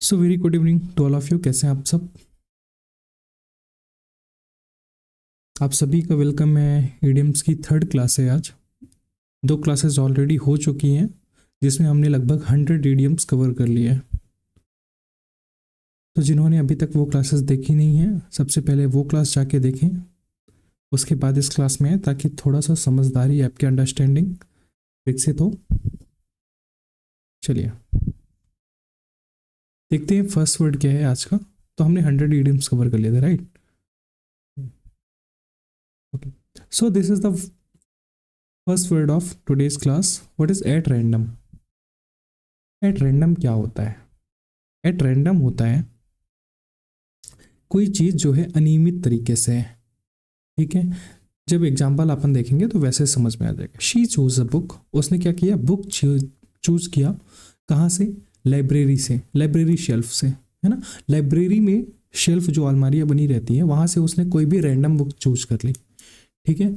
So very good evening to all of you. कैसे हैं आप सब? आप सभी का वेलकम है। ईडियम्स की थर्ड क्लास है आज। दो क्लासेस ऑलरेडी हो चुकी हैं जिसमें हमने लगभग 100 ईडियम्स कवर कर लिए हैं। तो जिन्होंने अभी तक वो क्लासेस देखी नहीं है, सबसे पहले वो क्लास जाके देखें, उसके बाद इस क्लास में आए ताकि थोड़ा सा समझदारी, आपकी अंडरस्टैंडिंग विकसित हो। चलिए देखते हैं फर्स्ट वर्ड क्या है आज का। तो हमने 100 ईडियम्स कवर कर लिए थे, right? Okay, so this is the first word of today's class. What is at random? At random क्या होता है? एट रैंडम होता है कोई चीज़ जो है अनियमित तरीके से है। ठीक है, जब एग्जाम्पल अपन देखेंगे तो वैसे समझ में आ जाएगा। शी चूज अ बुक, उसने क्या किया? बुक चूज किया। कहाँ से? लाइब्रेरी से, लाइब्रेरी शेल्फ से, है ना। लाइब्रेरी में शेल्फ जो अलमारियाँ बनी रहती हैं वहाँ से उसने कोई भी रैंडम बुक चूज कर ली। ठीक है,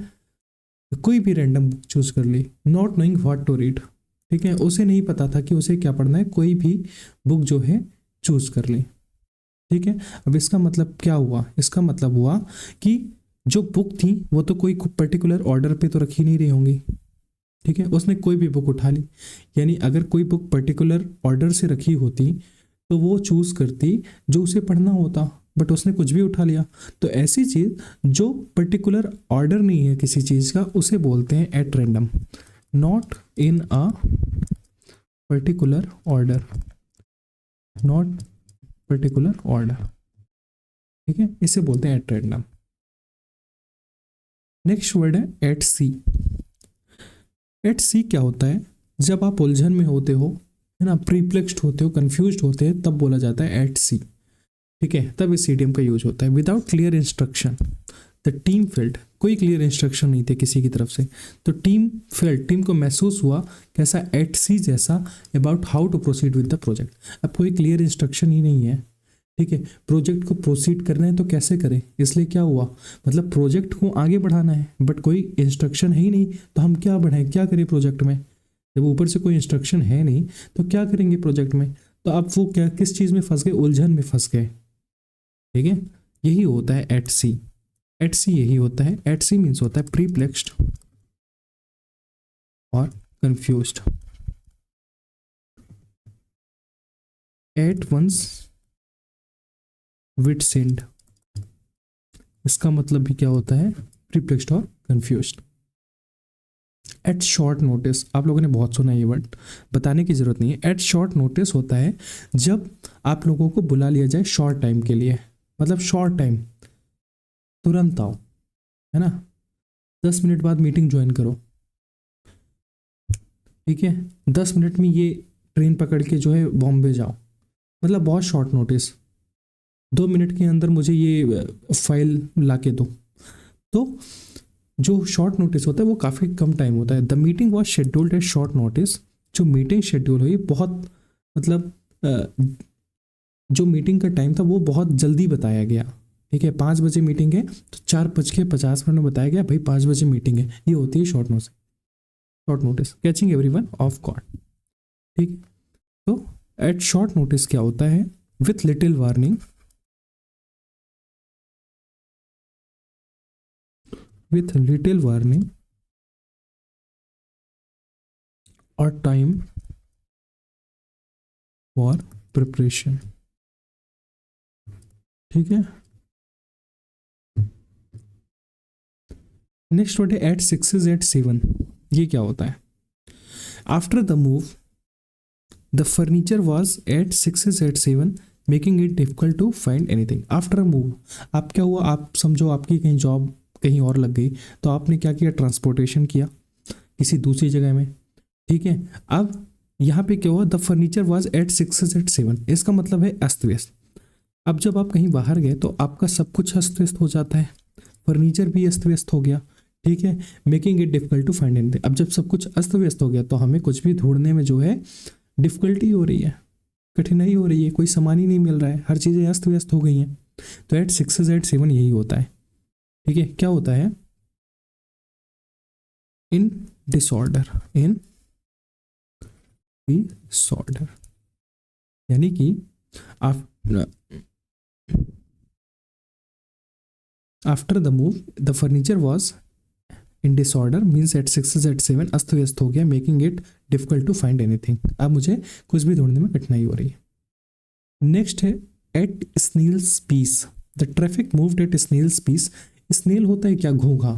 कोई भी रैंडम बुक चूज कर ली, not knowing what to read. ठीक है, उसे नहीं पता था कि उसे क्या पढ़ना है, कोई भी बुक जो है चूज कर ली। ठीक है, अब इसका मतलब क्या हुआ? इसका मतलब हुआ कि जो बुक थी वो तो कोई पर्टिकुलर ऑर्डर पे तो रखी नहीं रही होंगी। ठीक है, उसने कोई भी बुक उठा ली। यानी अगर कोई बुक पर्टिकुलर ऑर्डर से रखी होती तो वो चूज करती जो उसे पढ़ना होता, बट उसने कुछ भी उठा लिया। तो ऐसी चीज जो पर्टिकुलर ऑर्डर नहीं है किसी चीज का, उसे बोलते हैं at random. Not in a particular order, not particular order. ठीक है, इसे बोलते हैं एट रैंडम। नेक्स्ट वर्ड है एट सी। एट सी क्या होता है? जब आप उलझन में होते हो, है ना, प्रीप्लेक्स्ड होते हो, कंफ्यूज्ड होते हैं, तब बोला जाता है एट सी। ठीक है, तब इस इडियम का यूज होता है। Without clear instruction the team failed, कोई क्लियर इंस्ट्रक्शन नहीं थे किसी की तरफ से, तो टीम फेल्ड, टीम को महसूस हुआ कैसा? एट सी जैसा, about how to proceed with the project. अब कोई क्लियर इंस्ट्रक्शन ही नहीं है। ठीक है, प्रोजेक्ट को प्रोसीड करना है तो कैसे करें? इसलिए क्या हुआ, मतलब प्रोजेक्ट को आगे बढ़ाना है बट कोई इंस्ट्रक्शन है ही नहीं, तो हम क्या बढ़ाएं, क्या करें प्रोजेक्ट में? जब ऊपर से कोई इंस्ट्रक्शन है नहीं तो क्या करेंगे प्रोजेक्ट में? तो अब वो क्या, किस चीज़ में फंस गए? उलझन में फंस गए। ठीक है, यही होता है एट सी। एट सी यही होता है। एट सी मीन्स होता है प्रीप्लेक्स्ड और कंफ्यूज्ड। एट वंस विट सेंड, इसका मतलब भी क्या होता है? प्रीप्लेक्स्ड और कंफ्यूज्ड। एट शॉर्ट नोटिस, आप लोगों ने बहुत सुना ये वर्ड, बताने की जरूरत नहीं है। एट शॉर्ट नोटिस होता है जब आप लोगों को बुला लिया जाए शॉर्ट टाइम के लिए, मतलब शॉर्ट टाइम, तुरंत आओ, है ना, 10 मिनट बाद मीटिंग ज्वाइन करो। ठीक है, 10 मिनट में ये ट्रेन पकड़ के जो है बॉम्बे जाओ, मतलब बहुत शॉर्ट नोटिस। 2 मिनट के अंदर मुझे ये फाइल ला के दो। तो जो शॉर्ट नोटिस होता है वो काफ़ी कम टाइम होता है। The meeting was scheduled at short notice, जो मीटिंग शेड्यूल हुई बहुत, मतलब जो मीटिंग का टाइम था वो बहुत जल्दी बताया गया। ठीक है, 5 बजे मीटिंग है तो 4:50 में बताया गया भाई 5 बजे मीटिंग है। ये होती है short notice. Short notice, catching everyone off guard. ठीक, तो एट शॉर्ट नोटिस क्या होता है? With little warning, with little warning और टाइम फॉर प्रिपरेशन। ठीक है, नेक्स्ट वर्ड है एट सिक्सेज एट सेवन। ये क्या होता है? After the move the furniture was at sixes at seven, making it difficult to find anything. After a move, आप क्या हुआ, आप समझो आपकी कहीं जॉब कहीं और लग गई, तो आपने क्या किया? ट्रांसपोर्टेशन किया किसी दूसरी जगह में। ठीक है, अब यहाँ पे क्या हुआ? The furniture was at sixes at seven, इसका मतलब है अस्त व्यस्त। अब जब आप कहीं बाहर गए तो आपका सब कुछ अस्त व्यस्त हो जाता है, फर्नीचर भी अस्त व्यस्त हो गया। ठीक है, making it difficult to find anything. अब जब सब कुछ अस्त व्यस्त हो गया तो हमें कुछ भी ढूंढने में जो है डिफिकल्टी हो रही है, कठिनाई हो रही है, कोई सामान ही नहीं मिल रहा है, हर चीज़ें अस्त व्यस्त हो गई हैं। तो एट सिक्सेज एट सेवन यही होता है। ठीक है, क्या होता है? इन डिसऑर्डर, इन डिसऑर्डर, यानी कि after the move the furniture was in disorder, means at 6 at 7 अस्त व्यस्त हो गया, making it difficult to find anything. अब मुझे कुछ भी ढूंढने में कठिनाई हो रही है। नेक्स्ट है at snail's pace, the traffic moved at snail's pace. Snail होता है क्या? घोंघा।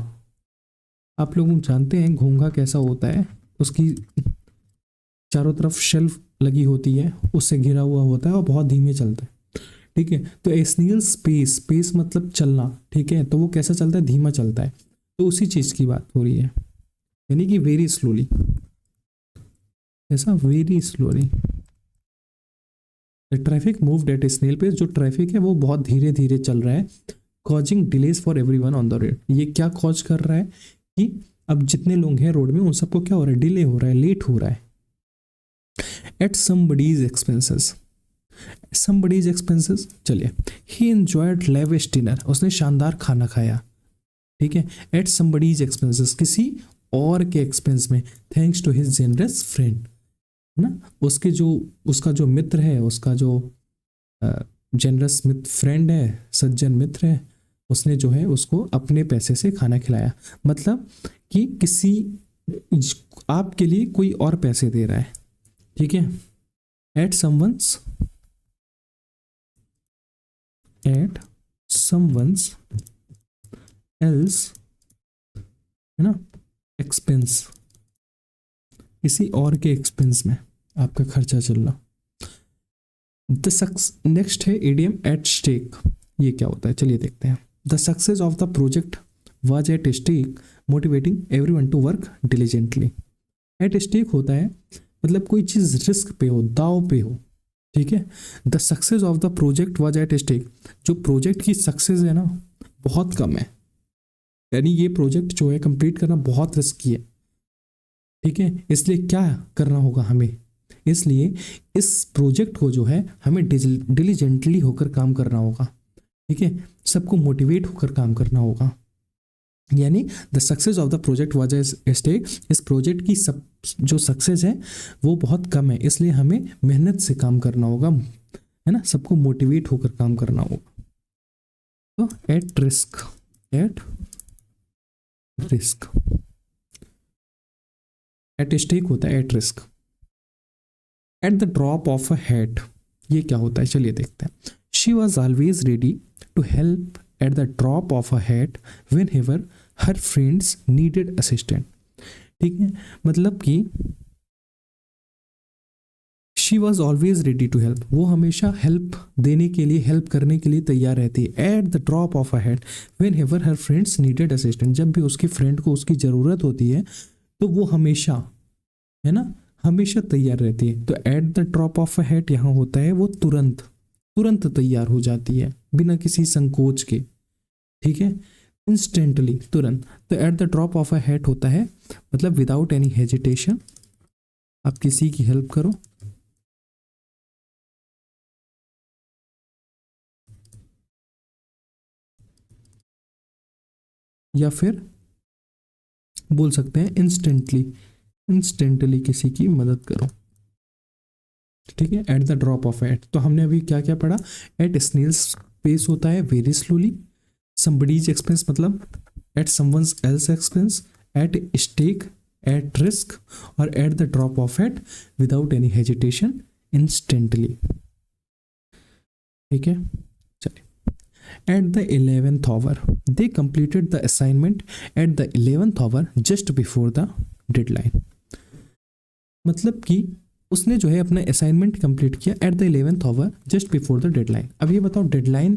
आप लोग जानते हैं घोंघा कैसा होता है, उसकी चारों तरफ शेल्फ लगी होती है, उससे घिरा हुआ होता है और बहुत धीमे चलता है। ठीक है, तो ए स्नेल स्पेस, स्पेस मतलब चलना। ठीक है, तो वो कैसा चलता है? धीमा चलता है। तो उसी चीज की बात हो रही है, यानी कि वेरी स्लोली, ऐसा very slowly. The traffic moved at a snail pace, जो ट्रैफिक है वो बहुत धीरे धीरे चल रहा है। Causing delays for everyone on the road, ये क्या कॉज कर रहा है कि अब जितने लोग हैं रोड में उन सबको क्या हो रहा है? डिले हो रहा है, लेट हो रहा है। At somebody's expenses, somebody's expenses, चलिए, ही एंजॉयड लेविश डिनर, उसने शानदार खाना खाया। ठीक है, एट समबडीज एक्सपेंसेस, किसी और के एक्सपेंस में, thanks to his generous friend, है ना, उसके जो, उसका जो मित्र है, उसका जो जेनरस मित्र फ्रेंड है, सज्जन मित्र है, उसने जो है उसको अपने पैसे से खाना खिलाया। मतलब कि किसी, आपके लिए कोई और पैसे दे रहा है। ठीक है, at someone's, at someone's else, है ना, एक्सपेंस, किसी और के एक्सपेंस में आपका खर्चा चल रहा। नेक्स्ट है इडियम एट स्टेक, ये क्या होता है? चलिए देखते हैं। The success of the project was at stake, motivating everyone to work diligently. At stake होता है मतलब कोई चीज रिस्क पे हो, दाव पे हो। ठीक है, the success of the project was at stake, जो प्रोजेक्ट की सक्सेस है ना बहुत कम है, यानी ये प्रोजेक्ट जो है कंप्लीट करना बहुत रिस्की है। ठीक है, इसलिए क्या करना होगा हमें? इसलिए इस प्रोजेक्ट को जो है हमें डिलीजेंटली होकर काम करना होगा। ठीक है, सबको मोटिवेट होकर काम करना होगा। यानी the success of the project was at stake, इस प्रोजेक्ट की सब जो सक्सेस है वो बहुत कम है, इसलिए हमें मेहनत से काम करना होगा, है ना, सबको मोटिवेट होकर काम करना होगा। तो at risk, at risk, at stake होता है at risk. At the drop of a hat, ये क्या होता है? चलिए देखते हैं। She was always ready to help at the drop of a hat whenever her friends needed assistant. ठीक है, मतलब कि she was always ready to help, वो हमेशा हेल्प देने के लिए, हेल्प करने के लिए तैयार रहती है। At the drop of a hat whenever her friends needed assistant, जब भी उसकी फ्रेंड को उसकी ज़रूरत होती है तो वो हमेशा, है ना, हमेशा तैयार रहती है। तो eight the drop of a hat यहाँ होता है वो तुरंत, तुरंत तैयार हो जाती है बिना किसी संकोच के। ठीक है, इंस्टेंटली, तुरंत। तो eight the drop of a hat होता है मतलब विदाउट एनी हेजिटेशन, आप किसी की हेल्प करो, या फिर बोल सकते हैं इंस्टेंटली, इंस्टेंटली किसी की मदद करो। ठीक है, at the drop of at, तो हमने अभी क्या क्या पढ़ा? एट स्नेल्स पेस होता है वेरी स्लोली, समबडीज एक्सपेंस मतलब at someone's else expense, at stake, at risk, और at the drop of at without any hesitation, instantly. ठीक है, चलिए। At the 11th hour, they completed the assignment at the 11th hour just before the deadline, मतलब कि उसने जो है अपना असाइनमेंट कंप्लीट किया at the 11th hour just before the deadline. अब ये बताओ, डेडलाइन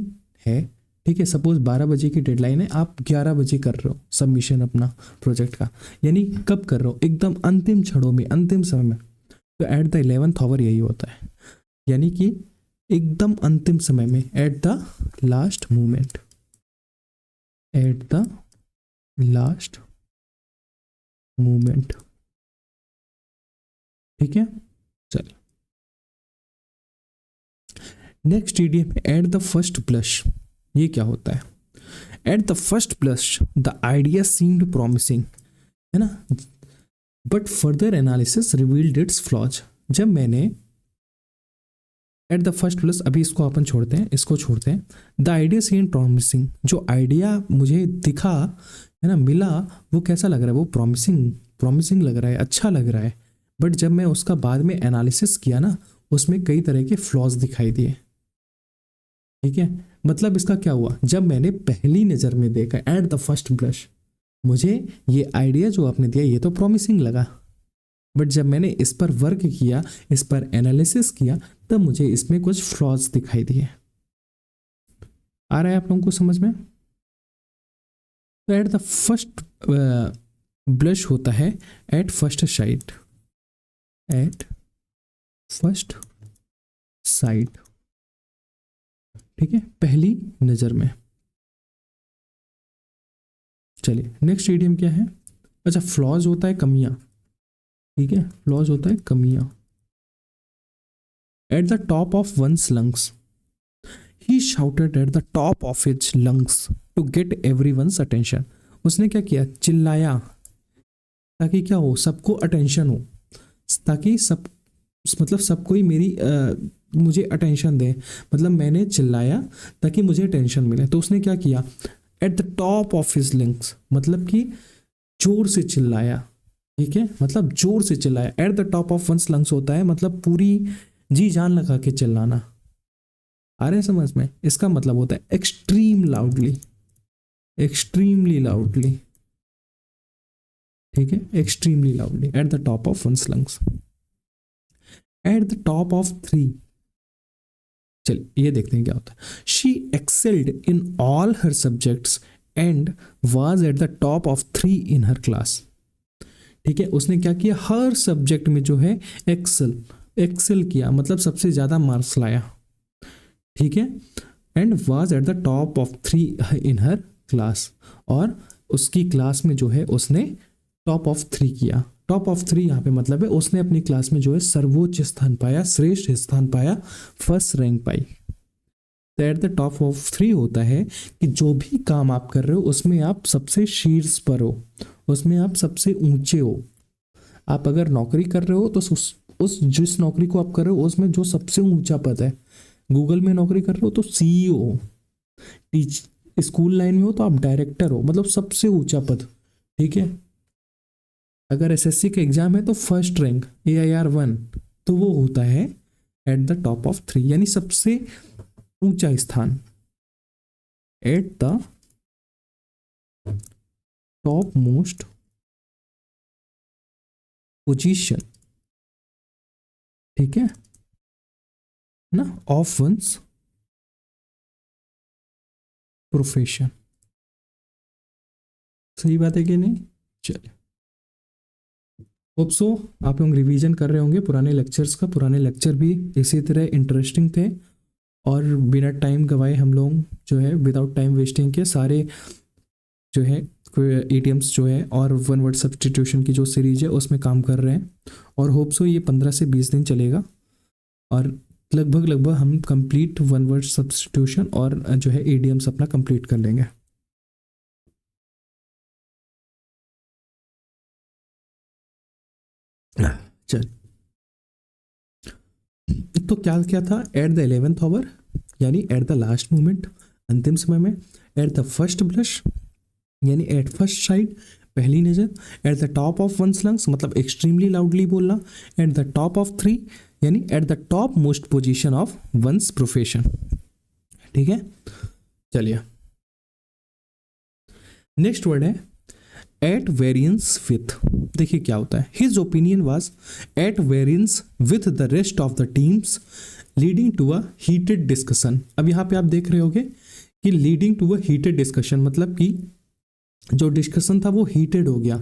है, ठीक है, सपोज 12 बजे की डेडलाइन है, आप 11 बजे कर रहे हो सबमिशन अपना प्रोजेक्ट का, यानी कब कर रहे हो? एकदम अंतिम क्षणों में, अंतिम समय में। तो एट द 11th आवर यही होता है, यानी कि एकदम अंतिम समय में, at the last moment, eight the last moment. ठीक है, चलिए। Next idiom eight the first blush, ये क्या होता है? At the first blush the idea seemed promising, है ना, but further analysis revealed its flaws. जब मैंने एट द फर्स्ट प्लस, अभी इसको अपन छोड़ते हैं, इसको छोड़ते हैं। द आइडिया सीन प्रॉमिसिंग, जो आइडिया मुझे दिखा है ना, मिला, वो कैसा लग रहा है, वो प्रॉमिसिंग प्रॉमिसिंग लग रहा है, अच्छा लग रहा है। बट जब मैं उसका बाद में एनालिसिस किया ना, उसमें कई तरह के फ्लॉज दिखाई दिए। ठीक है, मतलब इसका क्या हुआ, जब मैंने पहली नज़र में देखा एट द फर्स्ट ब्लश, मुझे ये आइडिया जो आपने दिया ये तो प्रॉमिसिंग लगा, बट जब मैंने इस पर वर्क किया, इस पर एनालिसिस किया, तब मुझे इसमें कुछ फ्लॉज दिखाई दिए। आ रहा है आप लोगों को समझ में? तो एट द फर्स्ट ब्लश होता है at first sight, at first sight, ठीक है, पहली नजर में। चलिए नेक्स्ट इडियम क्या है? अच्छा, फ्लॉज होता है कमियां, ठीक है, फ्लॉज होता है कमियां। At the top of one's lungs, he shouted at the top of his lungs to get everyone's attention. उसने क्या किया, चिल्लाया, ताकि क्या हो, सबको अटेंशन हो, ताकि सब, मतलब सब कोई मेरी मुझे अटेंशन दे, मतलब मैंने चिल्लाया ताकि मुझे अटेंशन मिले। तो उसने क्या किया, at the top of his lungs, मतलब कि जोर से चिल्लाया, ठीक है, मतलब जोर से चिल्लाया। At the top of one's lungs होता है मतलब पूरी जी जान लगा के चिल्लाना। आ रहे हैं समझ में? इसका मतलब होता है एक्सट्रीम लाउडली, एक्सट्रीमली लाउडली, ठीक है, extremely loudly at the top of one's lungs. At the top of three, चलिए ये देखते हैं क्या होता है। She excelled in all her subjects and was at the top of three in her class. ठीक है, उसने क्या किया, हर सब्जेक्ट में जो है एक्सेल एक्सेल किया, मतलब सबसे ज्यादा मार्क्स लाया, ठीक है, and was at the top of three in her class, और उसकी क्लास में जो है उसने टॉप ऑफ थ्री किया। टॉप ऑफ थ्री यहाँ पे मतलब है उसने अपनी क्लास में जो है सर्वोच्च स्थान पाया, श्रेष्ठ स्थान पाया, फर्स्ट रैंक पाई। तो eight the top of three होता है कि जो भी काम आप कर रहे हो उसमें आप सबसे शीर्ष पर हो, उसमें आप सबसे ऊंचे हो। आप अगर नौकरी कर रहे हो तो उस जिस नौकरी को आप कर रहे हो उसमें जो सबसे ऊंचा पद है, गूगल में नौकरी कर रहे हो तो सीईओ हो, टीच स्कूल लाइन में हो तो आप डायरेक्टर हो, मतलब सबसे ऊंचा पद, ठीक है। अगर एसएससी का एग्जाम है तो फर्स्ट रैंक AIR 1, तो वो होता है at the top of tree, यानी सबसे ऊंचा स्थान, eight the top most position, ठीक है ना, ऑफ वंस प्रोफेशन। सही बात है कि नहीं? चलिए, होप सो आप लोग रिवीजन कर रहे होंगे पुराने लेक्चर्स का। पुराने लेक्चर भी इसी तरह इंटरेस्टिंग थे, और बिना टाइम गवाए हम लोग जो है विदाउट टाइम वेस्टिंग के सारे जो है ईडियम्स जो है और वन वर्ड सब्सटीट्यूशन की जो सीरीज है उसमें काम कर रहे हैं। और होप सो ये 15 से 20 दिन चलेगा, और लगभग हम कंप्लीट वन वर्ड सब्सटीट्यूशन और जो है ईडियम्स अपना कंप्लीट कर लेंगे। चल, तो क्या क्या था, एट द 11th आवर, यानी एट द लास्ट मोमेंट, अंतिम समय में। एट द फर्स्ट ब्लश, यानी एट फर्स्ट साइड, पहली नजर। At the top of one's lungs, मतलब एक्सट्रीमली लाउडली बोलना। At the top of tree, यानी at the top most position of one's profession, ठीक है। चलिए नेक्स्ट वर्ड है एट वेरियंस विथ। देखिए क्या होता है, his opinion was at variance with the rest of the teams leading to a heated discussion. अब यहाँ पे आप देख रहे होगे कि leading to a heated discussion, मतलब कि जो डिस्कशन था वो हीटेड हो गया,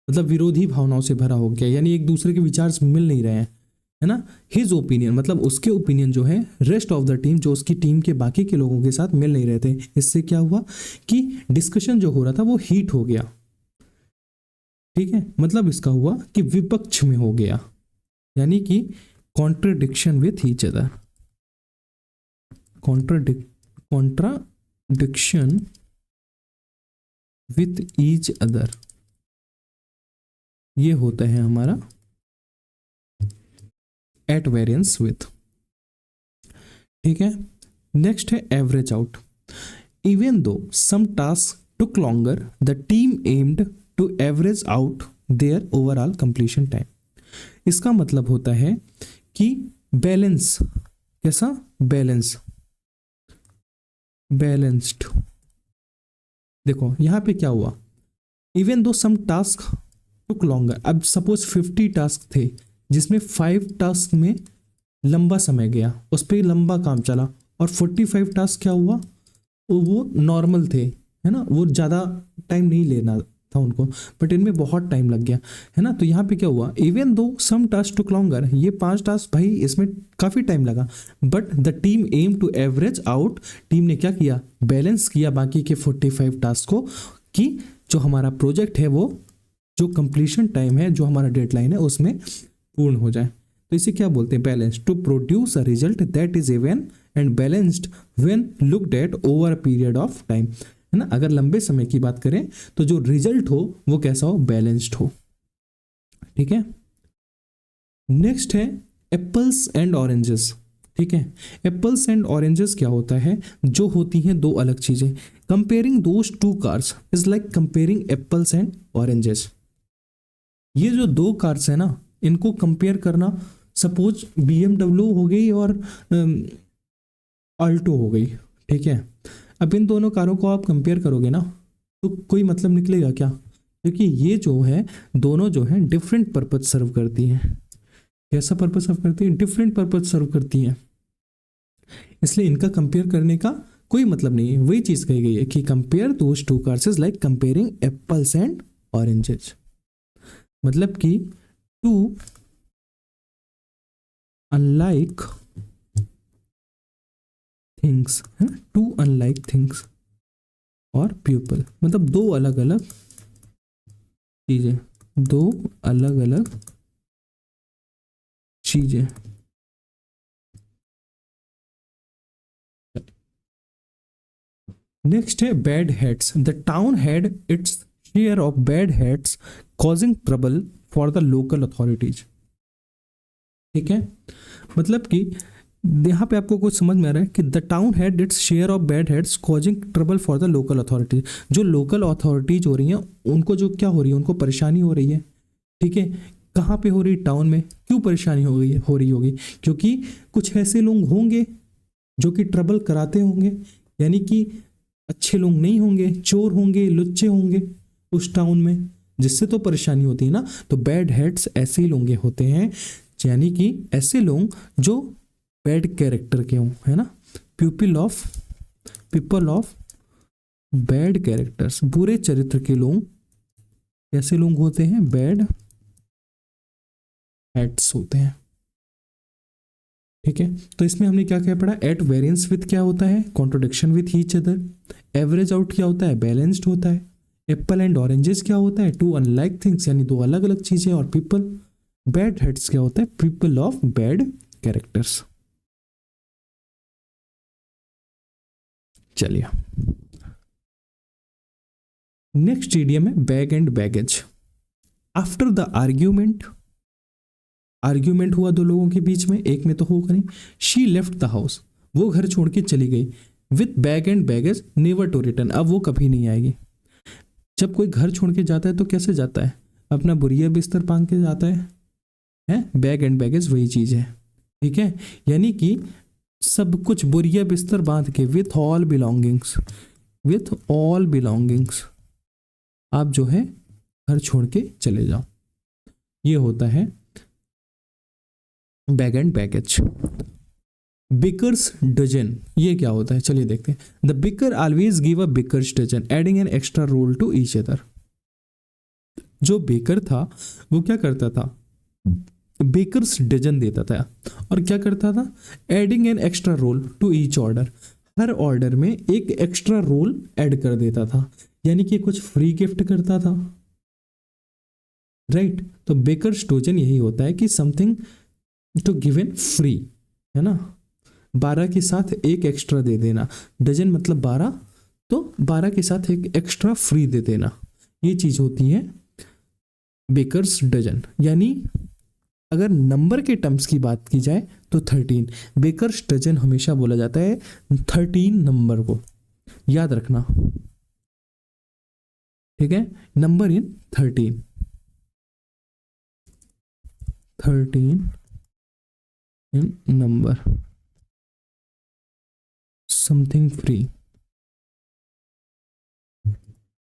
मतलब विरोधी भावनाओं से भरा हो गया, यानी एक दूसरे के विचार मिल नहीं रहे हैं, है ना। हिज ओपिनियन मतलब उसके ओपिनियन जो है रेस्ट ऑफ द टीम, जो उसकी टीम के बाकी के लोगों के साथ मिल नहीं रहे थे। इससे क्या हुआ कि डिस्कशन जो हो रहा था वो हीट हो गया, ठीक है, मतलब इसका हुआ कि विपक्ष में हो गया, यानी कि contradiction with each other, contradiction with each other, ये होता है हमारा एट वेरियंस विथ। ठीक है। नेक्स्ट है average out. Even though some task took longer the team aimed to average out their overall completion time. इसका मतलब होता है कि बैलेंस, कैसा बैलेंस, बैलेंस्ड। देखो यहां पे क्या हुआ, even though some task took longer, अब सपोज 50 टास्क थे जिसमें 5 टास्क में लंबा समय गया, उस पर लंबा काम चला, और 45 टास्क क्या हुआ, वो नॉर्मल थे, है ना, वो ज़्यादा टाइम नहीं लेना था उनको, बट इनमें बहुत टाइम लग गया, है ना। तो यहाँ पे क्या हुआ, even though some task took longer, ये 5 टास्क भाई इसमें काफ़ी टाइम लगा, but the team aim to average out, team ने क्या किया, बैलेंस किया बाकी के 45 टास्क को, कि जो हमारा प्रोजेक्ट है वो, जो कंप्लीशन टाइम है, जो हमारा डेडलाइन है, उसमें पूर्ण हो जाए। तो इसे क्या बोलते हैं, balance, to produce a result that is even and balanced when looked at over a period of time, है ना। अगर लंबे समय की बात करें तो जो रिजल्ट हो वो कैसा हो, बैलेंस्ड हो। ठीक है। नेक्स्ट है एप्पल्स एंड ऑरेंजेस। ठीक है, एप्पल्स एंड ऑरेंजेस क्या होता है, जो होती हैं दो अलग चीजें। Comparing those two cars is like comparing apples and oranges. ये जो दो कार्स है ना, इनको कंपेयर करना, सपोज BMW हो गई और अल्टो हो गई, ठीक है। अब इन दोनों कारों को आप कंपेयर करोगे ना, तो कोई मतलब निकलेगा क्या, क्योंकि ये जो है दोनों जो है डिफरेंट पर्पज सर्व करती हैं। कैसा पर्पज सर्व करती हैं, डिफरेंट पर्पज सर्व करती हैं, इसलिए इनका कंपेयर करने का कोई मतलब नहीं है। वही चीज कही गई है कि compare those two cars is like comparing apples and oranges, मतलब कि टू अनलाइक थिंग्स, है ना, टू अनलाइक थिंग्स और पीपल, मतलब दो अलग अलग चीजें, दो अलग अलग चीजें। नेक्स्ट है bad heads. The town had its share of bad heads causing trouble for the local authorities. ठीक है, मतलब कि यहाँ पे आपको कुछ समझ में आ रहा है कि the town had its share of bad heads causing trouble for the local authorities. जो लोकल अथॉरिटीज हो रही हैं उनको जो क्या हो रही है, उनको परेशानी हो रही है। ठीक है, कहाँ पे हो रही, टाउन में। क्यों परेशानी हो रही होगी, क्योंकि कुछ ऐसे लोग होंगे जो कि ट्रबल कराते होंगे, यानी कि अच्छे लोग नहीं होंगे, चोर होंगे, लुच्चे होंगे उस टाउन में, जिससे तो परेशानी होती है ना। तो बैड हेड्स ऐसे ही लोग होते हैं, यानी कि ऐसे लोग जो बैड कैरेक्टर के हों, है ना। पीपल ऑफ बैड कैरेक्टर्स, बुरे चरित्र के लोग ऐसे लोग होते हैं, बैड हेड्स होते हैं। ठीक है, तो इसमें हमने क्या क्या पढ़ा, एट वेरिएंस विथ क्या होता है, contradiction with each other. Average out क्या होता है, बैलेंस्ड होता है। एप्पल एंड ऑरेंजेस क्या होता है, टू अनलाइक थिंग्स, यानी दो अलग अलग चीजें। और पीपल, बैड हेड्स क्या होता है, पीपल ऑफ बैड कैरेक्टर्स। चलिए नेक्स्ट इडियम है bag and baggage. After the argument हुआ दो लोगों के बीच में, एक में तो होगा नहीं। शी लेफ्ट द हाउस, वो घर छोड़ के चली गई। With bag and baggage never to return, अब वो कभी नहीं आएगी। जब कोई घर छोड़ के जाता है तो कैसे जाता है, अपना बुरिया बिस्तर बांध के जाता है। बैग एंड बैगेज वही चीज है। ठीक है, यानी कि सब कुछ बोरिया बिस्तर बांध के, विथ ऑल बिलोंगिंग्स आप जो है घर छोड़ के चले जाओ। ये होता है bag and baggage. Baker's dozen, ये क्या होता है, चलिए देखते हैं। The baker always give a baker's dozen adding an extra roll to each other. जो बेकर था वो क्या करता था, बेकर्स डजन देता था, और क्या करता था, adding an extra roll to each order, हर ऑर्डर में एक एक्स्ट्रा रोल ऐड कर देता था, यानी कि कुछ फ्री गिफ्ट करता था। राइट, तो बेकर्स डजन यही होता है कि समथिंग टू गिवन फ्री, है ना। 12 के साथ एक एक्स्ट्रा दे देना, डजन मतलब 12, तो 12 के साथ एक एक्स्ट्रा फ्री दे देना, ये चीज होती है बेकर्स डजन। यानी अगर नंबर के टर्म्स की बात की जाए तो 13। बेकर्स डजन हमेशा बोला जाता है 13 नंबर को, याद रखना, ठीक है। Number in 13, 13 in number, something free,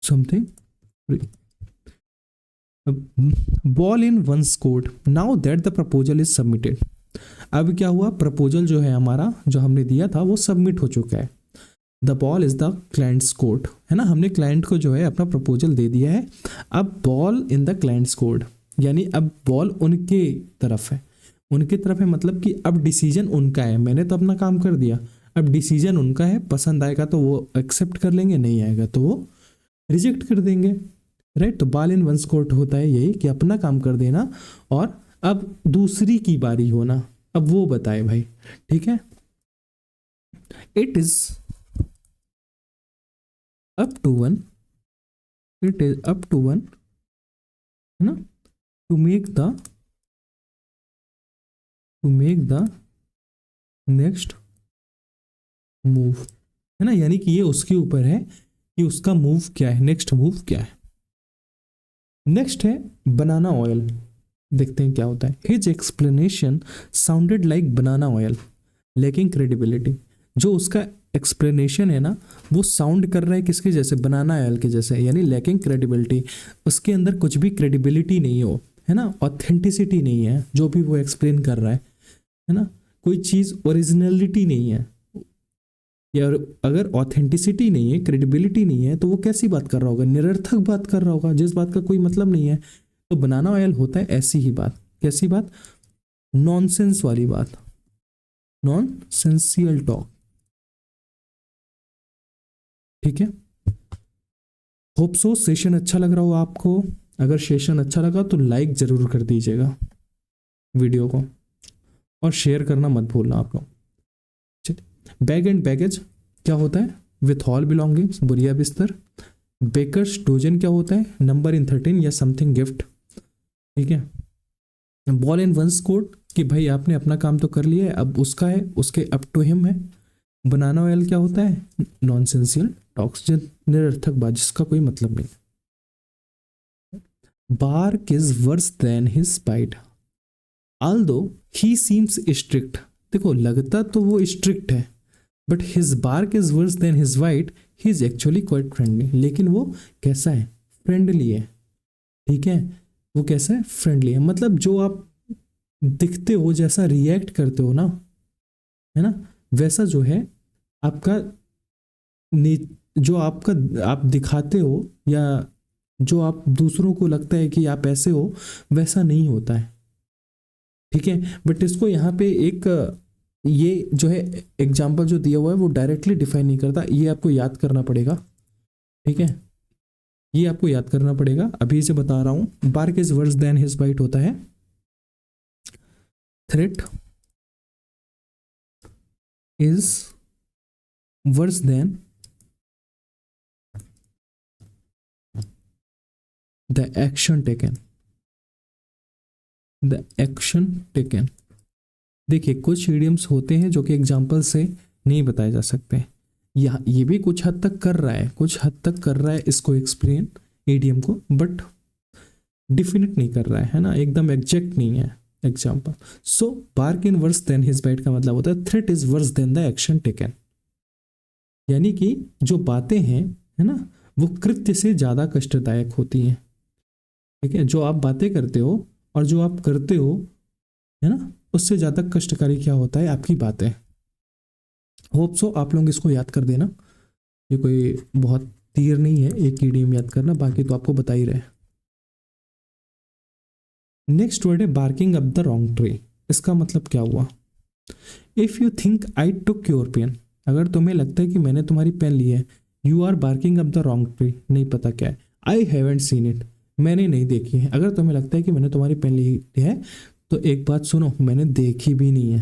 something free. Ball in one scored now that the proposal is submitted. अब क्या हुआ, प्रपोजल जो है हमारा जो हमने दिया था वो सबमिट हो चुका है। The ball is the clients court, है ना, हमने क्लाइंट को जो है अपना प्रपोजल दे दिया है। अब ball in the clients court, यानी अब बॉल उनके तरफ है, उनके तरफ है मतलब कि अब डिसीजन उनका है। मैंने तो अपना काम कर दिया, अब डिसीजन उनका है। पसंद आएगा तो वो एक्सेप्ट कर लेंगे, नहीं आएगा तो वो रिजेक्ट कर देंगे, राइट। तो बॉल इन वंस कोर्ट होता है यही कि अपना काम कर देना और अब दूसरी की बारी होना, अब वो बताए भाई, ठीक है। It is up to one, it is up to one, है ना, to make the next move, है ना, यानी कि ये उसके ऊपर है कि उसका मूव क्या है, नेक्स्ट मूव क्या है। नेक्स्ट है बनाना ऑयल, देखते हैं क्या होता है। हिज एक्सप्लेनेशन साउंडेड लाइक बनाना ऑयल लेकिन क्रेडिबिलिटी। जो उसका एक्सप्लेनेशन है ना वो साउंड कर रहा है किसके जैसे, बनाना ऑयल के जैसे, यानी लैकिंग क्रेडिबिलिटी। उसके अंदर कुछ भी क्रेडिबिलिटी नहीं हो, है ना, ऑथेंटिसिटी नहीं है जो भी वो एक्सप्लेन कर रहा है ना, कोई चीज़ ओरिजिनलिटी नहीं है। यार अगर ऑथेंटिसिटी नहीं है, क्रेडिबिलिटी नहीं है तो वो कैसी बात कर रहा होगा, निरर्थक बात कर रहा होगा जिस बात का कोई मतलब नहीं है। तो बनाना ऑयल होता है ऐसी ही बात, कैसी बात, नॉनसेंस वाली बात, नॉनसेंसियल टॉक, ठीक है। होप सो सेशन अच्छा लग रहा हो आपको। अगर सेशन अच्छा लगा तो लाइक जरूर कर दीजिएगा वीडियो को और शेयर करना मत भूलना आप लोग। बैग एंड बैगेज क्या होता है, विथ ऑल बिलोंगिंग्स, बुरिया बिस्तर। बेकर्स डोजन क्या होता है, नंबर इन 13 या समथिंग गिफ्ट, ठीक है। बॉल इन वंस कोर्ट कि भाई आपने अपना काम तो कर लिया है, अब उसका है, उसके अप टू हिम है। बनाना ऑयल क्या होता है, नॉनसेंसियल टॉक्स, निरर्थक बात जिसका कोई मतलब नहीं। Bark is worse than his bite although he seems strict. देखो लगता तो वो स्ट्रिक्ट है but his bark is worse than his bite, he is actually quite friendly. लेकिन वो कैसा है, फ्रेंडली है, ठीक है। वो कैसा है, फ्रेंडली है, मतलब जो आप दिखते हो, जैसा रिएक्ट करते हो ना, है ना, वैसा जो है आपका जो आपका आप दिखाते हो या जो आप दूसरों को लगता है कि आप ऐसे हो, वैसा नहीं होता है, ठीक है। बट इसको यहाँ पे एक ये जो है एग्जाम्पल जो दिया हुआ है वो डायरेक्टली डिफाइन नहीं करता, ये आपको याद करना पड़ेगा, ठीक है। ये आपको याद करना पड़ेगा, अभी से बता रहा हूं। Bark is worse than his bite होता है threat is worse than the action taken, the action taken. देखिए कुछ इडियम्स होते हैं जो कि एग्जाम्पल से नहीं बताए जा सकते, ये भी कुछ हद तक कर रहा है, कुछ हद तक कर रहा है इसको एक्सप्लेन इडियम को, बट डिफिनिट नहीं कर रहा है ना, एकदम एग्जैक्ट नहीं है example. So bark in worse than his bite का मतलब होता है threat is worse than the action taken, यानी कि जो बातें हैं, है ना, वो कृत्य से ज्यादा कष्टदायक होती हैं, ठीक है। जो आप बातें करते हो और जो आप करते हो, है ना, उससे ज्यादा कष्टकारी क्या होता है, आपकी बातें। होप सो आप लोग इसको याद कर देना, ये कोई बहुत तीर नहीं है एक इडियम याद करना, बाकी तो आपको बता ही रहे। नेक्स्ट वर्ड है barking up the wrong tree. इसका मतलब क्या हुआ, if you think I took your pen, अगर तुम्हें लगता है कि मैंने तुम्हारी पेन ली है, you are barking up the wrong tree, नहीं पता क्या है, आई हैवेंट सीन इट, मैंने नहीं देखी है। अगर तुम्हें लगता है कि मैंने तुम्हारी पेन ली है तो एक बात सुनो, मैंने देखी भी नहीं है।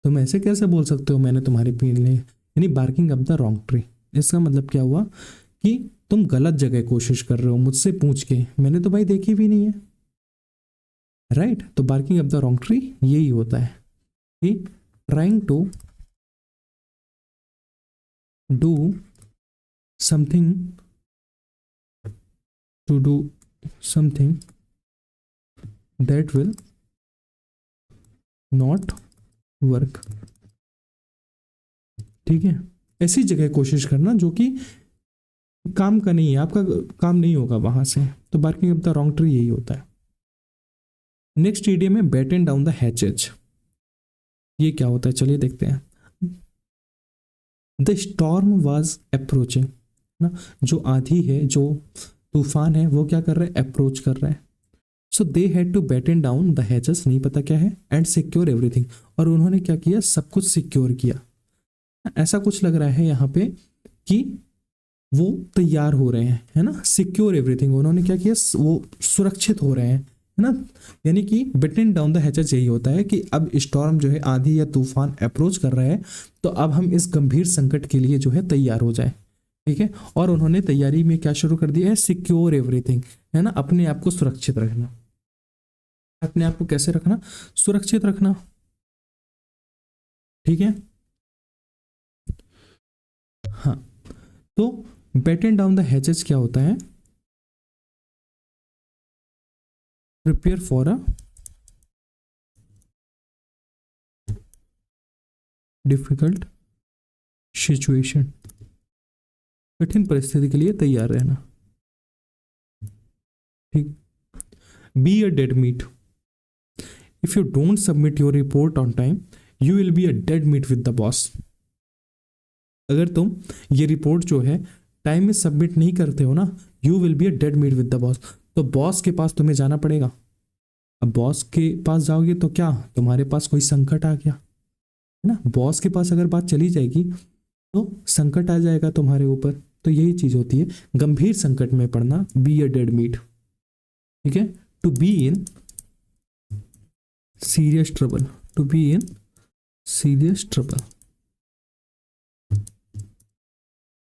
तुम ऐसे कैसे बोल सकते हो मैंने तुम्हारी पेन ली, यानी barking up the wrong tree. इसका मतलब क्या हुआ कि तुम गलत जगह कोशिश कर रहे हो मुझसे पूछ के, मैंने तो भाई देखी भी नहीं है, राइट। तो barking up the wrong tree यही होता है कि trying to do something, to do something that will not work. ठीक है, ऐसी जगह कोशिश करना जो कि काम का नहीं है, आपका काम नहीं होगा वहां से। तो barking up the wrong tree यही होता है। नेक्स्ट ईडियम है बैटन डाउन द हैचेज। ये क्या होता है चलिए देखते हैं। द स्टॉर्म वाज अप्रोचिंग ना, जो आधी है, जो तूफान है, वो क्या कर रहा है, अप्रोच कर रहा है। So they had to batten down the hatches, नहीं पता क्या है, एंड सिक्योर एवरीथिंग, और उन्होंने क्या किया, सब कुछ सिक्योर किया। ऐसा कुछ लग रहा है यहाँ पे कि वो तैयार हो रहे हैं, है ना, सिक्योर एवरीथिंग, उन्होंने क्या किया, वो सुरक्षित हो रहे हैं, है ना। यानी कि बैटन डाउन द हैचेस यही होता है कि अब स्टॉर्म जो है, आंधी या तूफान अप्रोच कर रहा है, तो अब हम इस गंभीर संकट के लिए जो है तैयार हो जाए। ठीक है, और उन्होंने तैयारी में क्या शुरू कर दिया है, सिक्योर एवरीथिंग, है ना, अपने आप को सुरक्षित रखना। अपने आप को कैसे रखना, सुरक्षित रखना। ठीक है, हाँ। तो बैटन डाउन द हैचेस क्या होता है, prepare for a difficult situation, कठिन परिस्थिति के लिए तैयार रहना। ठीक, be a dead meat, if you don't submit your report on time you will be a dead meat with the boss. अगर तुम ये रिपोर्ट जो है टाइम में सबमिट नहीं करते हो ना, you will be a dead meat with the boss. तो बॉस के पास तुम्हें जाना पड़ेगा। अब बॉस के पास जाओगे तो क्या, तुम्हारे पास कोई संकट आ गया, है ना, बॉस के पास अगर बात चली जाएगी तो संकट आ जाएगा तुम्हारे ऊपर। तो यही चीज होती है गंभीर संकट में पड़ना, बी अ डेड मीट। ठीक है, to be in serious trouble, to be in serious trouble,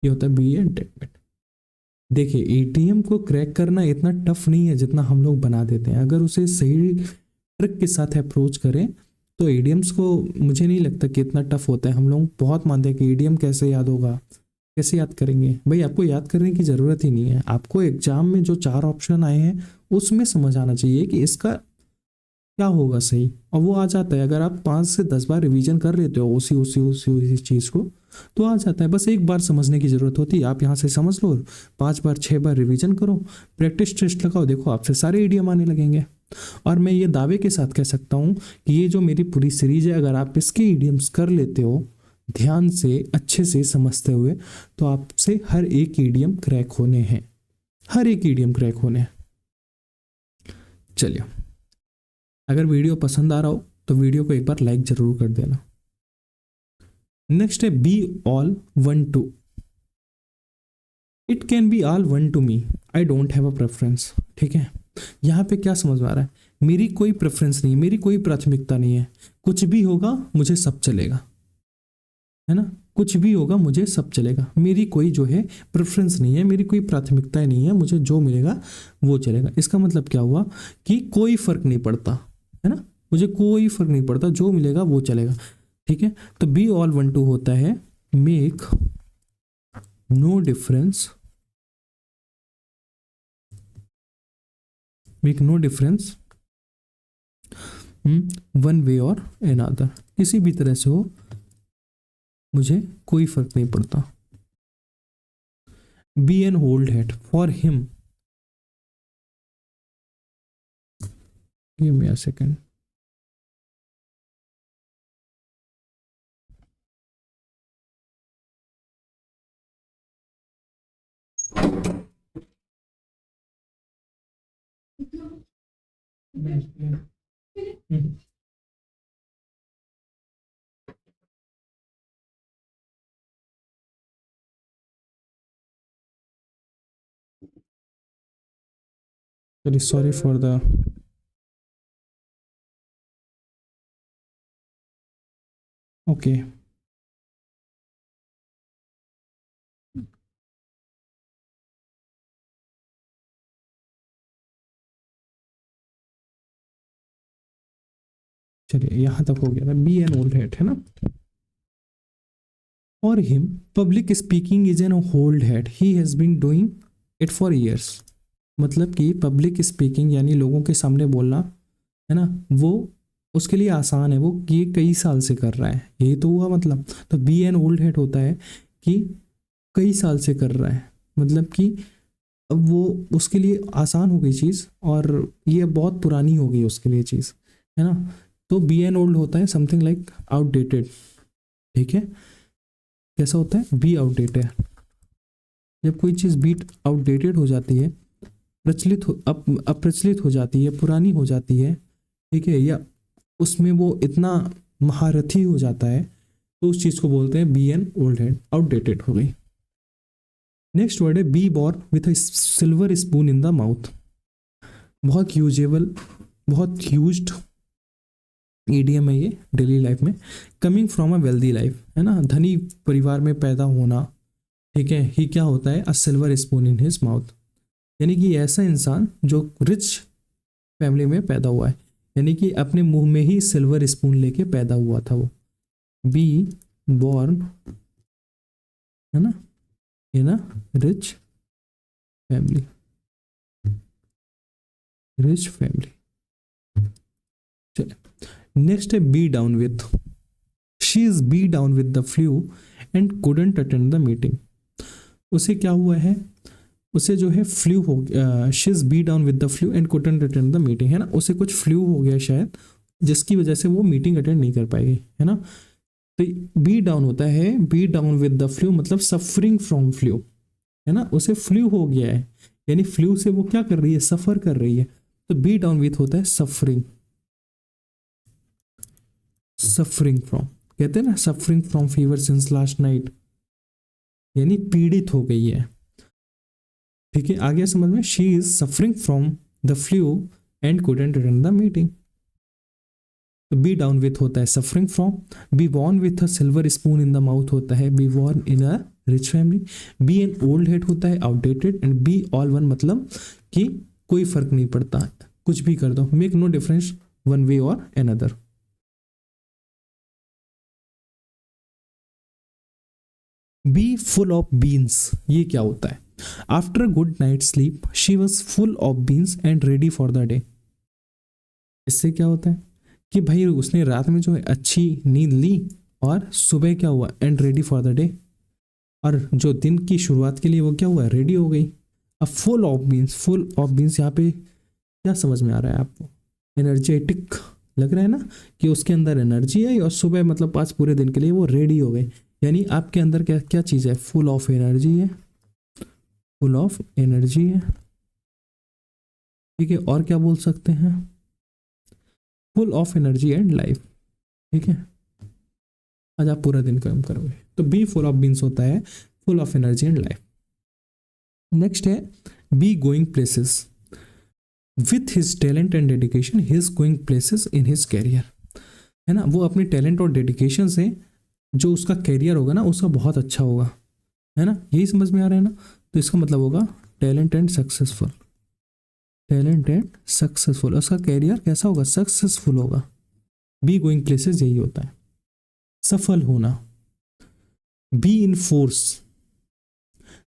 ये होता है बी ए डेड मीट। देखिए एटीएम को क्रैक करना इतना टफ नहीं है जितना हम लोग बना देते हैं। अगर उसे सही ट्रिक के साथ अप्रोच करें तो एडीएम्स को मुझे नहीं लगता कि इतना टफ होता है। हम लोग बहुत मानते हैं कि एडीएम कैसे याद होगा, कैसे याद करेंगे। भाई आपको याद करने की ज़रूरत ही नहीं है, आपको एग्जाम में जो 4 ऑप्शन आए हैं उसमें समझ आना चाहिए कि इसका क्या होगा सही, और वो आ जाता है। अगर आप 5 से 10 बार रिवीजन कर लेते हो उसी उसी उसी उसी चीज़ को तो आ जाता है। बस एक बार समझने की ज़रूरत होती है। आप यहाँ से समझ लो, 5 बार 6 बार रिवीजन करो, प्रैक्टिस टेस्ट लगाओ, देखो आपसे सारे इडियम आने लगेंगे। और मैं ये दावे के साथ कह सकता हूँ कि ये जो मेरी पूरी सीरीज है, अगर आप इसके इडियम्स कर लेते हो ध्यान से, अच्छे से समझते हुए, तो आपसे हर एक इडियम क्रैक होने हैं, हर एक इडियम क्रैक होने हैं। चलिए, अगर वीडियो पसंद आ रहा हो तो वीडियो को एक बार लाइक जरूर कर देना। नेक्स्ट है be all one to, it can be all one to me, I don't have a preference. ठीक है, यहाँ पे क्या समझ में आ रहा है, मेरी कोई प्रेफरेंस नहीं, मेरी कोई प्राथमिकता नहीं है, कुछ भी होगा मुझे सब चलेगा, है ना, कुछ भी होगा मुझे सब चलेगा, मेरी कोई जो है प्रेफरेंस नहीं है, मेरी कोई प्राथमिकता नहीं है, मुझे जो मिलेगा वो चलेगा। इसका मतलब क्या हुआ कि कोई फर्क नहीं पड़ता, है ना, मुझे कोई फर्क नहीं पड़ता, जो मिलेगा वो चलेगा। ठीक है, तो बी ऑल वन टू होता है make no difference, make no difference one way और अनदर, किसी भी तरह से हो मुझे कोई फर्क नहीं पड़ता। Be an old hat for him, give me a second. Sorry for the, okay. चलिए यहाँ तक हो गया था, बी एन ओल्ड हैट, है ना। For him public speaking is an old hat, he has been doing it for years. मतलब कि पब्लिक स्पीकिंग यानी लोगों के सामने बोलना, है ना, वो उसके लिए आसान है, वो ये कई साल से कर रहा है, यही तो हुआ मतलब। तो बी एन ओल्ड हैट होता है कि कई साल से कर रहा है, मतलब कि अब वो उसके लिए आसान हो गई चीज़ और ये बहुत पुरानी हो गई उसके लिए चीज़, है ना। तो बी एन ओल्ड होता है समथिंग लाइक आउटडेटेड, ठीक है। कैसा होता है, बी आउटडेटेड। जब कोई चीज़ बीट आउटडेटेड हो जाती है, अप्रचलित हो जाती है, पुरानी हो जाती है, ठीक है, या उसमें वो इतना महारथी हो जाता है, तो उस चीज़ को बोलते हैं be an old hat, outdated हो गई। नेक्स्ट वर्ड है be born with a silver spoon in the mouth. बहुत यूजेबल, बहुत यूज्ड ईडीएम है ये डेली लाइफ में। Coming from a wealthy life, है ना, धनी परिवार में पैदा होना, ठीक है। ही क्या होता है, अ silver spoon in his mouth, यानी कि ऐसा इंसान जो रिच फैमिली में पैदा हुआ है, यानी कि अपने मुंह में ही सिल्वर स्पून लेके पैदा हुआ था वो। बी बॉर्न, है ना, in a rich family, rich family. चलिए नेक्स्ट है be down with. She is be down with the flu and couldn't attend the meeting. उसे क्या हुआ है, उसे जो है फ्लू हो गया, she is be down with the flu and couldn't attend the meeting, है ना, उसे कुछ फ्लू हो गया शायद, जिसकी वजह से वो मीटिंग अटेंड नहीं कर पाएगी, है ना। तो बी डाउन होता है, be down with the flu मतलब सफरिंग फ्रॉम फ्लू, है ना, उसे फ्लू हो गया है, यानी फ्लू से वो क्या कर रही है, सफर कर रही है। तो बी डाउन विथ होता है सफरिंग, सफरिंग फ्रॉम, कहते हैं ना suffering from fever since last night, यानी पीड़ित हो गई है, ठीक है। आगे समझ में, she is suffering from the flu and couldn't attend the meeting. तो बी डाउन विथ होता है suffering from, be born with a silver spoon in the mouth होता है be born in a rich family, be an old hat होता है outdated, and be all one मतलब कि कोई फर्क नहीं पड़ता, कुछ भी कर दो, make no difference one way और another. Be full of beans, ये क्या होता है, after good night sleep she was full of beans and ready for the day. इससे क्या होता है कि भाई उसने रात में जो है अच्छी नींद ली और सुबह क्या हुआ, and ready for the day, और जो दिन की शुरुआत के लिए वो क्या हुआ, रेडी हो गई। अब full of beans, full of beans यहाँ पे क्या समझ में आ रहा है आपको, एनर्जेटिक लग रहा है ना, कि उसके अंदर एनर्जी है, और सुबह मतलब आज पूरे दिन के लिए वो रेडी हो गए, यानी आपके अंदर क्या क्या चीज़ है, फुल ऑफ एनर्जी है, फुल ऑफ एनर्जी है, ठीक है। और क्या बोल सकते हैं, full of energy and life, ठीक है। आज आप पूरा दिन काम करोगे, तो बी फुल ऑफ बीन्स होता है full of energy and life. Next है be going places, with his talent and dedication he is going places in his career, है ना, वो अपने टैलेंट और डेडिकेशन से जो उसका कैरियर होगा ना उसका बहुत अच्छा होगा, है ना, यही समझ में आ रहा है ना। तो इसका मतलब होगा talent and successful, talent and successful, उसका कैरियर कैसा होगा, सक्सेसफुल होगा। बी गोइंग प्लेसेस यही होता है, सफल होना। Be in force,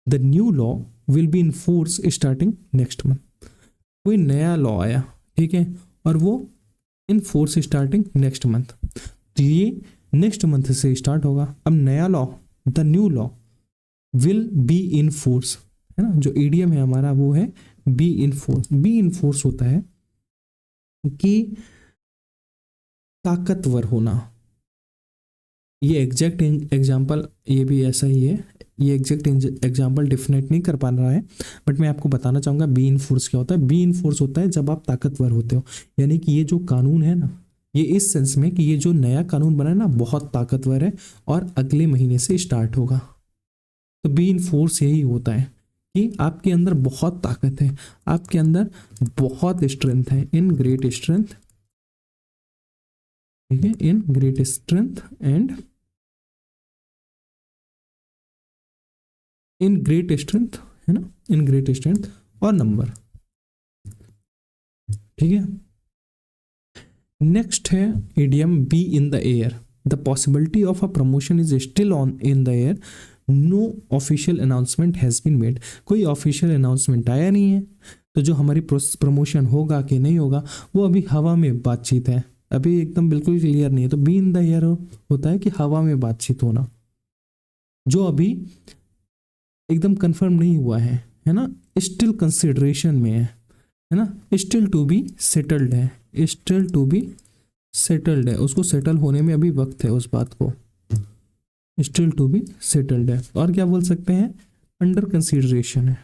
the new law will be in force starting next month. कोई नया लॉ आया, ठीक है, और वो in force starting next month, तो ये नेक्स्ट मंथ से स्टार्ट होगा। अब नया law, the new law will be in force, है ना, जो ईडीएम है हमारा वो है be in force. Be in force होता है कि ताकतवर होना। ये एग्जैक्ट एग्जाम्पल ये भी ऐसा ही है, ये एग्जैक्ट एग्जाम्पल डिफिनेट नहीं कर पा रहा है, बट मैं आपको बताना चाहूँगा बी इन फोर्स क्या होता है। बी इन फोर्स होता है जब आप ताकतवर होते हो, यानी कि ये जो कानून है ना, ये इस सेंस में कि ये जो नया कानून बना है ना बहुत ताकतवर है और अगले महीने से स्टार्ट होगा। तो बी इन फोर्स यही होता है कि आपके अंदर बहुत ताकत है, आपके अंदर बहुत स्ट्रेंथ है, इन ग्रेट स्ट्रेंथ, ठीक है, in great strength and in great strength, है ना, इन ग्रेट स्ट्रेंथ और नंबर, ठीक है। नेक्स्ट है idiom be in the air. The possibility of a promotion is still on in the air, no official announcement has been made. कोई official announcement आया नहीं है, तो जो हमारी प्रमोशन होगा कि नहीं होगा वो अभी हवा में बातचीत है, अभी एकदम बिल्कुल क्लियर नहीं है। तो बी इन द एयर होता है कि हवा में बातचीत होना, जो अभी एकदम कंफर्म नहीं हुआ है ना, स्टिल कंसिडरेशन में है ना, स्टिल टू बी सेटल्ड है, स्टिल टू बी सेटल्ड है, उसको सेटल होने में अभी वक्त है उस बात को, स्टिल टू बी सेटल्ड है। और क्या बोल सकते हैं, अंडर कंसिडरेशन है,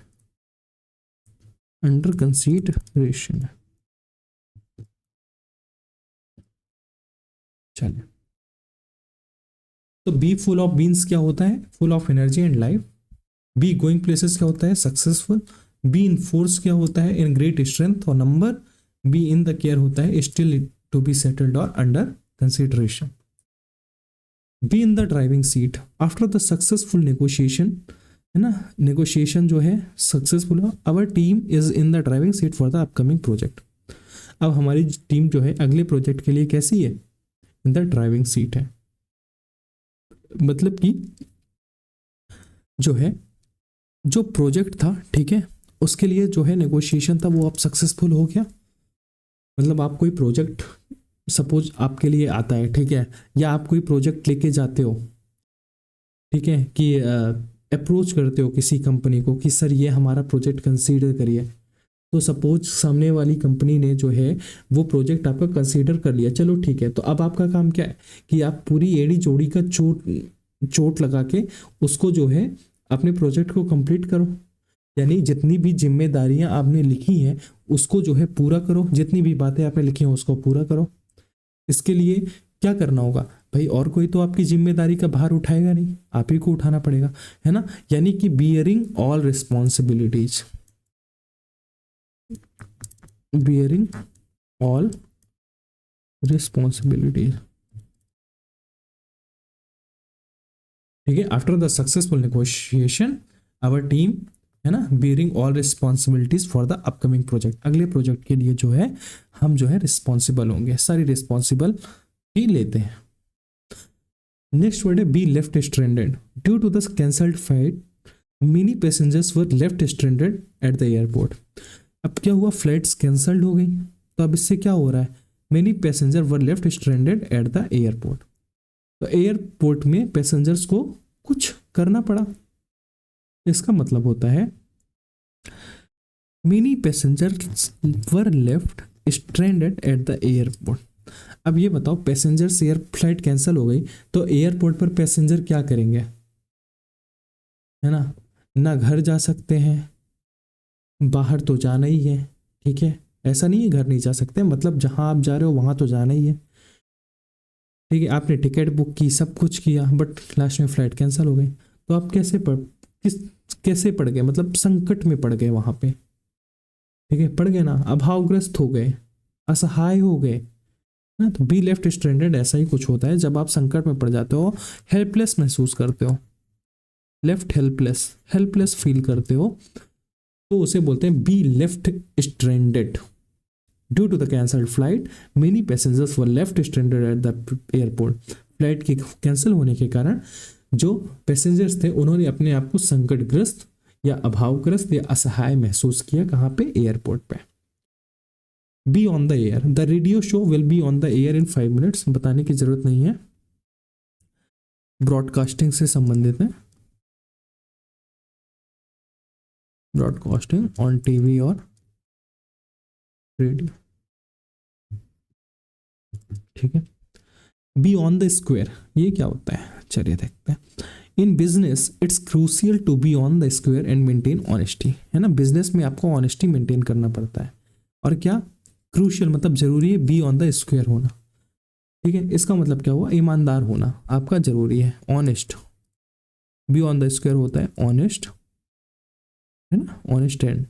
अंडर कंसिडरेशन है। चलिए, तो बी फुल ऑफ बीन्स क्या होता है, full of energy and life. B going places क्या होता है, सक्सेसफुल। बी इन फोर्स क्या होता है, इन ग्रेट स्ट्रेंथ और number. B in the care होता है स्टिल टू बी सेटल्ड और under consideration. B in the driving seat after the successful negotiation, है ना, नेगोशिएशन जो है सक्सेसफुल हो। Our team is in the driving seat for the upcoming project. अब हमारी टीम जो है अगले प्रोजेक्ट के लिए कैसी है, इन द ड्राइविंग सीट है। मतलब कि जो है, जो प्रोजेक्ट था, ठीक है, उसके लिए जो है नेगोशिएशन था वो अब सक्सेसफुल हो गया। मतलब आप कोई प्रोजेक्ट सपोज आपके लिए आता है, ठीक है, या आप कोई प्रोजेक्ट लेके जाते हो, ठीक है, कि अप्रोच करते हो किसी कंपनी को कि सर ये हमारा प्रोजेक्ट कंसीडर करिए। तो सपोज सामने वाली कंपनी ने जो है वो प्रोजेक्ट आपका कंसीडर कर लिया, चलो ठीक है, तो अब आपका काम क्या है कि आप पूरी एड़ी जोड़ी का चोट लगा के उसको जो है अपने प्रोजेक्ट को कंप्लीट करो। यानी जितनी भी जिम्मेदारियां आपने लिखी हैं उसको जो है पूरा करो, जितनी भी बातें आपने लिखी हैं उसको पूरा करो। इसके लिए क्या करना होगा भाई, और कोई तो आपकी जिम्मेदारी का भार उठाएगा नहीं, आप ही को उठाना पड़ेगा, है ना। यानी कि bearing all responsibilities, bearing all responsibilities, ठीक है। After the successful negotiation our team, है ना, bearing all responsibilities for the upcoming project. अगले प्रोजेक्ट के लिए जो है हम जो है रिस्पॉन्सिबल होंगे, सारी रिस्पॉन्सिबल ही लेते हैं। नेक्स्ट वर्ड है be left stranded. Due to the cancelled flight many passengers were left stranded at the airport. अब क्या हुआ, फ्लाइट्स कैंसल्ड हो गई, तो अब इससे क्या हो रहा है, many passenger were left stranded at the airport. तो एयरपोर्ट में पैसेंजर्स को कुछ करना पड़ा। इसका मतलब होता है many passengers were left stranded at the airport. अब ये बताओ, पैसेंजर्स एयर फ्लाइट कैंसिल हो गई तो एयरपोर्ट पर पैसेंजर क्या करेंगे, है ना घर जा सकते हैं, बाहर तो जाना ही है, ठीक है, ऐसा नहीं है घर नहीं जा सकते, मतलब जहां आप जा रहे हो वहां तो जाना ही है, ठीक है। आपने टिकट बुक की, सब कुछ किया, बट लास्ट में फ्लाइट कैंसिल हो गई, तो आप कैसे पड़ गए, मतलब संकट में पड़ गए वहां पे, ठीक है, पड़ गए ना, अभावग्रस्त हो गए, असहाय हो गए ना। तो बी लेफ्ट स्ट्रैंडेड ऐसा ही कुछ होता है, जब आप संकट में पड़ जाते हो, हेल्पलेस महसूस करते हो, लेफ्ट हेल्पलेस फील करते हो, तो उसे बोलते हैं be left stranded. Due to the cancelled flight many passengers were left stranded at the airport. Flight के कैंसिल होने के कारण जो पैसेंजर्स थे उन्होंने अपने आप को संकटग्रस्त या अभावग्रस्त या असहाय महसूस किया, कहाँ पे, एयरपोर्ट पे। B on the air, the radio show will be on the air in 5 minutes. बताने की जरूरत नहीं है, ब्रॉडकास्टिंग से संबंधित है, ब्रॉडकास्टिंग ऑन टीवी और रेडियो, ठीक है। बी ऑन द स्क्वायर, ये क्या होता है, चलिए देखते हैं। In business it's crucial to be on the square and maintain honesty, है ना, बिजनेस में आपको ऑनेस्टी मेंटेन करना पड़ता है। और क्या क्रूशियल मतलब जरूरी है, बी ऑन द स्क्वायर होना, ठीक है। इसका मतलब क्या हुआ, ईमानदार होना आपका जरूरी है, honest. B on the square होता है ऑनेस्ट, है ना, ऑनेस्ट एंड।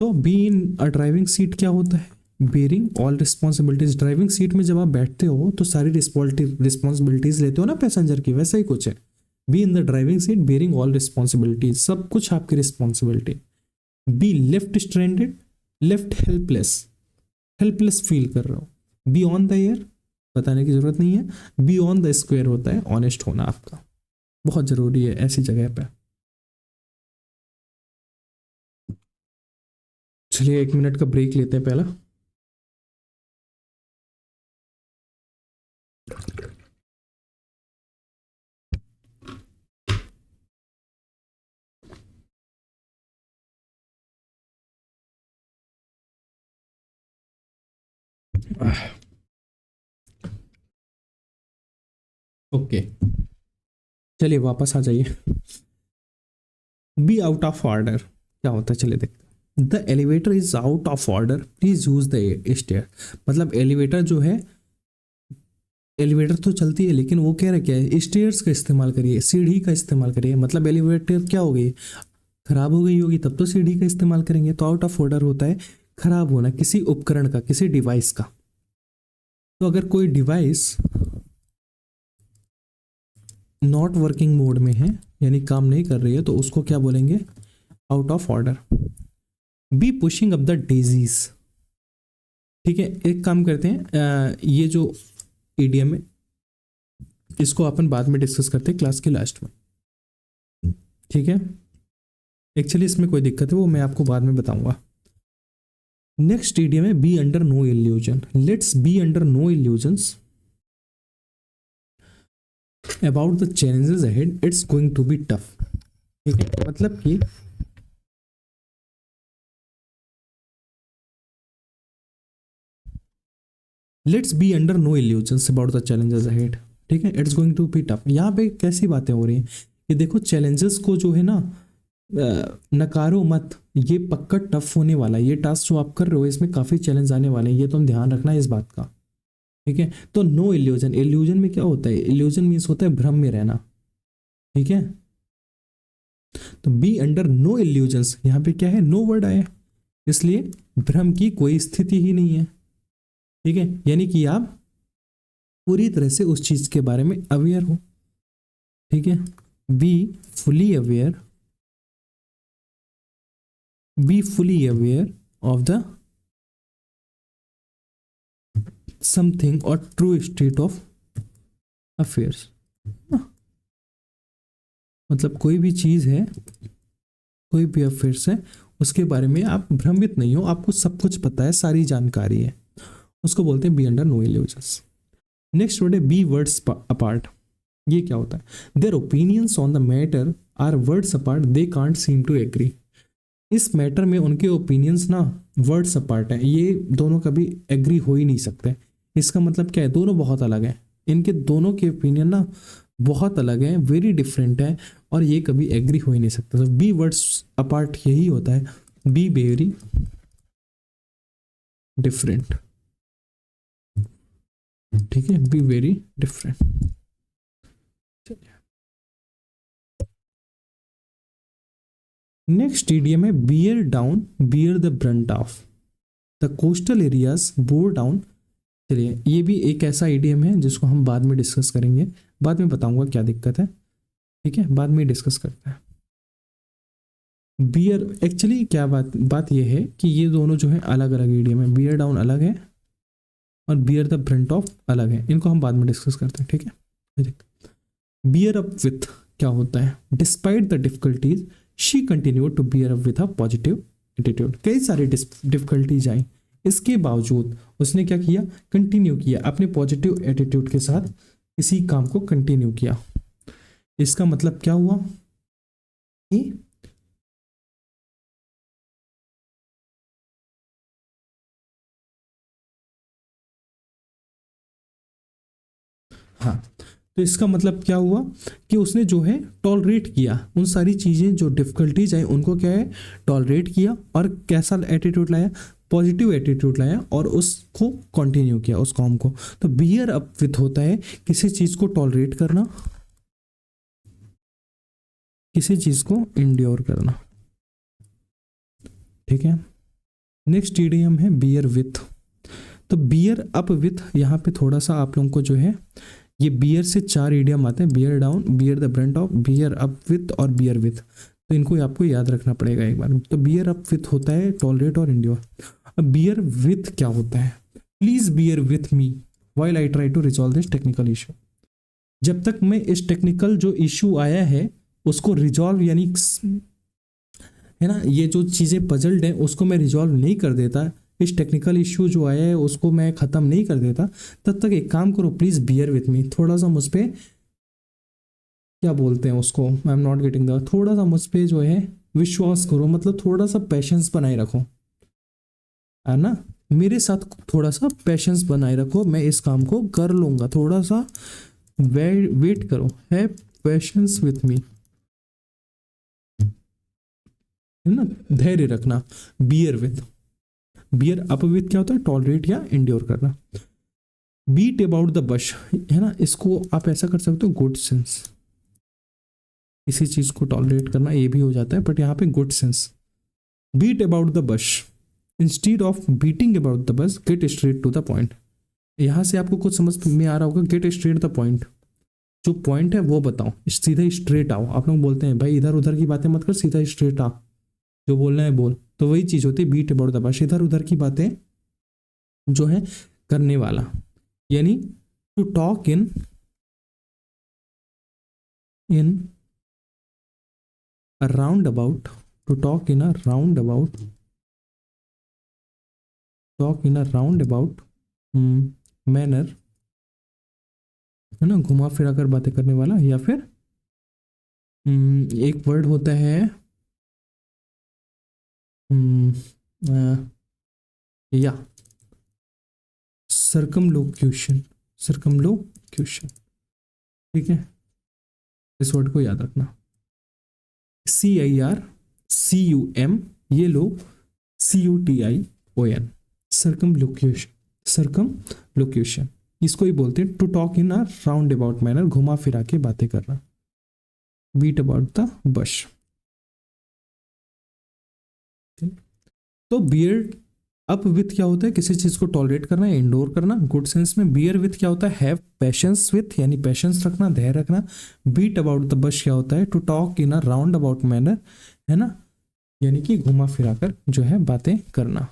तो be in a driving seat क्या होता है, bearing all responsibilities. Driving seat में जब आप बैठते हो तो सारी रिस्पॉन्सिबिलिटीज लेते हो ना पैसेंजर की, वैसा ही कुछ है। B in the driving seat bearing all responsibilities, सब कुछ आपकी responsibility. B left stranded, left helpless, helpless feel कर रहा हूँ। बी ऑन द एयर, बताने की जरूरत नहीं है। बी ऑन द स्क्वायर होता है ऑनेस्ट होना आपका, बहुत जरूरी है ऐसी जगह पे। चलिए 1 मिनट का ब्रेक लेते हैं पहला। ओके, चलिए वापस आ जाइए। बी आउट ऑफ ऑर्डर क्या होता है, चलिए देखते हैं। The elevator is out of order, please use the stair. मतलब एलिवेटर जो है, एलिवेटर तो चलती है लेकिन वो कह रहा क्या है, स्टेयर्स का इस्तेमाल करिए, सीढ़ी का इस्तेमाल करिए। मतलब एलिवेटर क्या हो गई, खराब हो गई होगी, तब तो सीढ़ी का इस्तेमाल करेंगे। तो आउट ऑफ ऑर्डर होता है खराब होना किसी उपकरण का, किसी डिवाइस का। तो अगर कोई डिवाइस नॉट वर्किंग मोड में है, यानी काम नहीं कर रही है, तो उसको क्या बोलेंगे, out of order. B pushing up the daisies, ठीक है। एक काम करते हैं, ये जो ईडीएम है इसको अपन बाद में डिस्कस करते हैं क्लास के लास्ट में, ठीक है। एक्चुअली इसमें कोई दिक्कत है वो मैं आपको बाद में बताऊंगा। नेक्स्ट ईडीएम है be under no illusion. Let's be under no illusions about the challenges ahead, it's going to be tough, ठीक है। मतलब कि let's be under no illusions about the challenges ahead, ठीक है। It's going to be tough. यहाँ पे कैसी बातें हो रही हैं कि देखो चैलेंजेस को जो है ना, नकारो मत, ये पक्का टफ होने वाला है। ये टास्क जो आप कर रहे हो इसमें काफी चैलेंज आने वाले हैं, ये तुम ध्यान रखना इस बात का, ठीक है। तो नो इल्यूजन, इल्यूजन में क्या होता है, इल्यूजन मीन्स होता है भ्रम में रहना, ठीक है। तो बी अंडर नो इल्यूजन्स, यहाँ पे क्या है, नो वर्ड आया, इसलिए भ्रम की कोई स्थिति ही नहीं है, ठीक है। यानी कि आप पूरी तरह से उस चीज के बारे में अवेयर हो, ठीक है। Be fully aware, be fully aware of the something और ट्रू स्टेट ऑफ अफेयर्स। मतलब कोई भी चीज है, कोई भी अफेयर्स है, उसके बारे में आप भ्रमित नहीं हो, आपको सब कुछ पता है, सारी जानकारी है, उसको बोलते हैं be under no illusions. Next word है बी वर्ड्स अपार्ट। ये क्या होता है, their opinions on the matter are words apart, they can't seem to agree. इस मैटर में उनके ओपिनियंस ना वर्ड्स अपार्ट है, ये दोनों कभी एग्री हो ही नहीं सकते। इसका मतलब क्या है, दोनों बहुत अलग हैं, इनके दोनों के ओपिनियन ना बहुत अलग है, वेरी डिफरेंट है, और ये कभी एग्री हो ही नहीं सकता। तो बी वर्ड्स अपार्ट यही होता है, बी वेरी डिफरेंट, ठीक है, be very different. Next idiom है bear down, bear the brunt of the coastal areas, bore down. चलिए ये भी एक ऐसा ईडीएम है जिसको हम बाद में डिस्कस करेंगे, बाद में बताऊंगा क्या दिक्कत है, ठीक है, बाद में डिस्कस करते हैं। बियर एक्चुअली क्या बात ये है कि ये दोनों जो है अलग अलग ईडीएम है, बियर डाउन अलग है और बियर द ब्रंट ऑफ अलग है, इनको हम बाद में डिस्कस करते हैं, ठीक है। बियर अप विथ क्या होता है, despite the difficulties she continue to bear up with a positive attitude. कई सारी डिफिकल्टीज आई, इसके बावजूद उसने क्या किया, कंटिन्यू किया, अपने पॉजिटिव एटीट्यूड के साथ इसी काम को कंटिन्यू किया। इसका मतलब क्या हुआ कि हाँ, तो इसका मतलब क्या हुआ कि उसने जो है टॉलरेट किया उन सारी चीज़ें, जो डिफिकल्टीज आई उनको क्या है, टॉलरेट किया, और कैसा एटीट्यूड लाया, पॉजिटिव एटीट्यूड लाया, और उसको कंटिन्यू किया उस काम को। तो बियर अप विथ होता है किसी चीज़ को टॉलरेट करना, किसी चीज़ को इंड्योर करना, ठीक है। नेक्स्ट ईडीएम है बियर विथ। तो बियर अप विथ, यहाँ पे थोड़ा सा आप लोगों को जो है, ये बियर से 4 ईडियम आते हैं, beer down, bear the brunt of, beer up with और बियर विथ। तो इनको आपको याद रखना पड़ेगा एक बार। तो बियर अप विथ होता है टॉलरेट और इंड्योर। अब बियर विथ क्या होता है? Please bear with me while I try to resolve this technical issue. जब तक मैं इस टेक्निकल जो इशू आया है उसको रिजॉल्व, यानी है ना, ये जो चीज़ें पजल्ड हैं उसको मैं रिजॉल्व नहीं कर देता, इस टेक्निकल इशू जो आया है उसको मैं ख़त्म नहीं कर देता, तब तक एक काम करो, प्लीज़ बियर विथ मी, थोड़ा सा मुझ पर, क्या बोलते हैं उसको, I am not getting the, थोड़ा सा मुझ पर जो है विश्वास करो, मतलब थोड़ा सा पेशेंस बनाए रखो, है ना, मेरे साथ थोड़ा सा पेशेंस बनाए रखो, मैं इस काम को कर लूँगा, थोड़ा सा वेट करो, है पेशेंस विथ मी, है ना, धैर्य रखना। Beer with, beer up with क्या होता है? टॉलरेट या इंड्योर करना। बीट अबाउट द बश, है ना, इसको आप ऐसा कर सकते हो, गुड सेंस, किसी चीज को टॉलरेट करना ये भी हो जाता है, बट यहाँ पे good sense. Beat about the bush instead of beating about the bush, get straight to the point. यहाँ से आपको कुछ समझ में आ रहा होगा, गेट स्ट्रेट द पॉइंट, जो पॉइंट है वो बताओ, सीधा स्ट्रेट आओ। आप लोग बोलते हैं भाई इधर उधर की बातें मत कर, सीधा स्ट्रेट आ, जो बोलना है बोल, तो वही चीज होती है बीट अबाउट द बश, इधर उधर की बातें जो है करने वाला, यानी to talk in a roundabout, to talk in a roundabout, talk in a roundabout manner, है ना, घुमा फिरा कर बातें करने वाला, या फिर एक वर्ड होता है या सर्कमलोक्यूशन, सर्कमलोक्यूशन, ठीक है, इस वर्ड को याद रखना, CIRCUM, ये लो CUTION, सर्कमलोक्यूशन, सर्कमलोक्यूशन, इसको ही बोलते हैं to talk in a roundabout manner, घुमा फिरा के बातें करना, बीट अबाउट द बश। तो बियर अप विथ क्या होता है? किसी चीज को टॉलरेट करना, इंडोर करना, गुड सेंस में। बियर विथ क्या होता है? हैव पेशेंस विथ, यानी पेशेंस रखना, धैर्य रखना। बीट अबाउट द बश क्या होता है? To talk in a roundabout manner, है ना, यानी कि घुमा फिरा कर जो है बातें करना।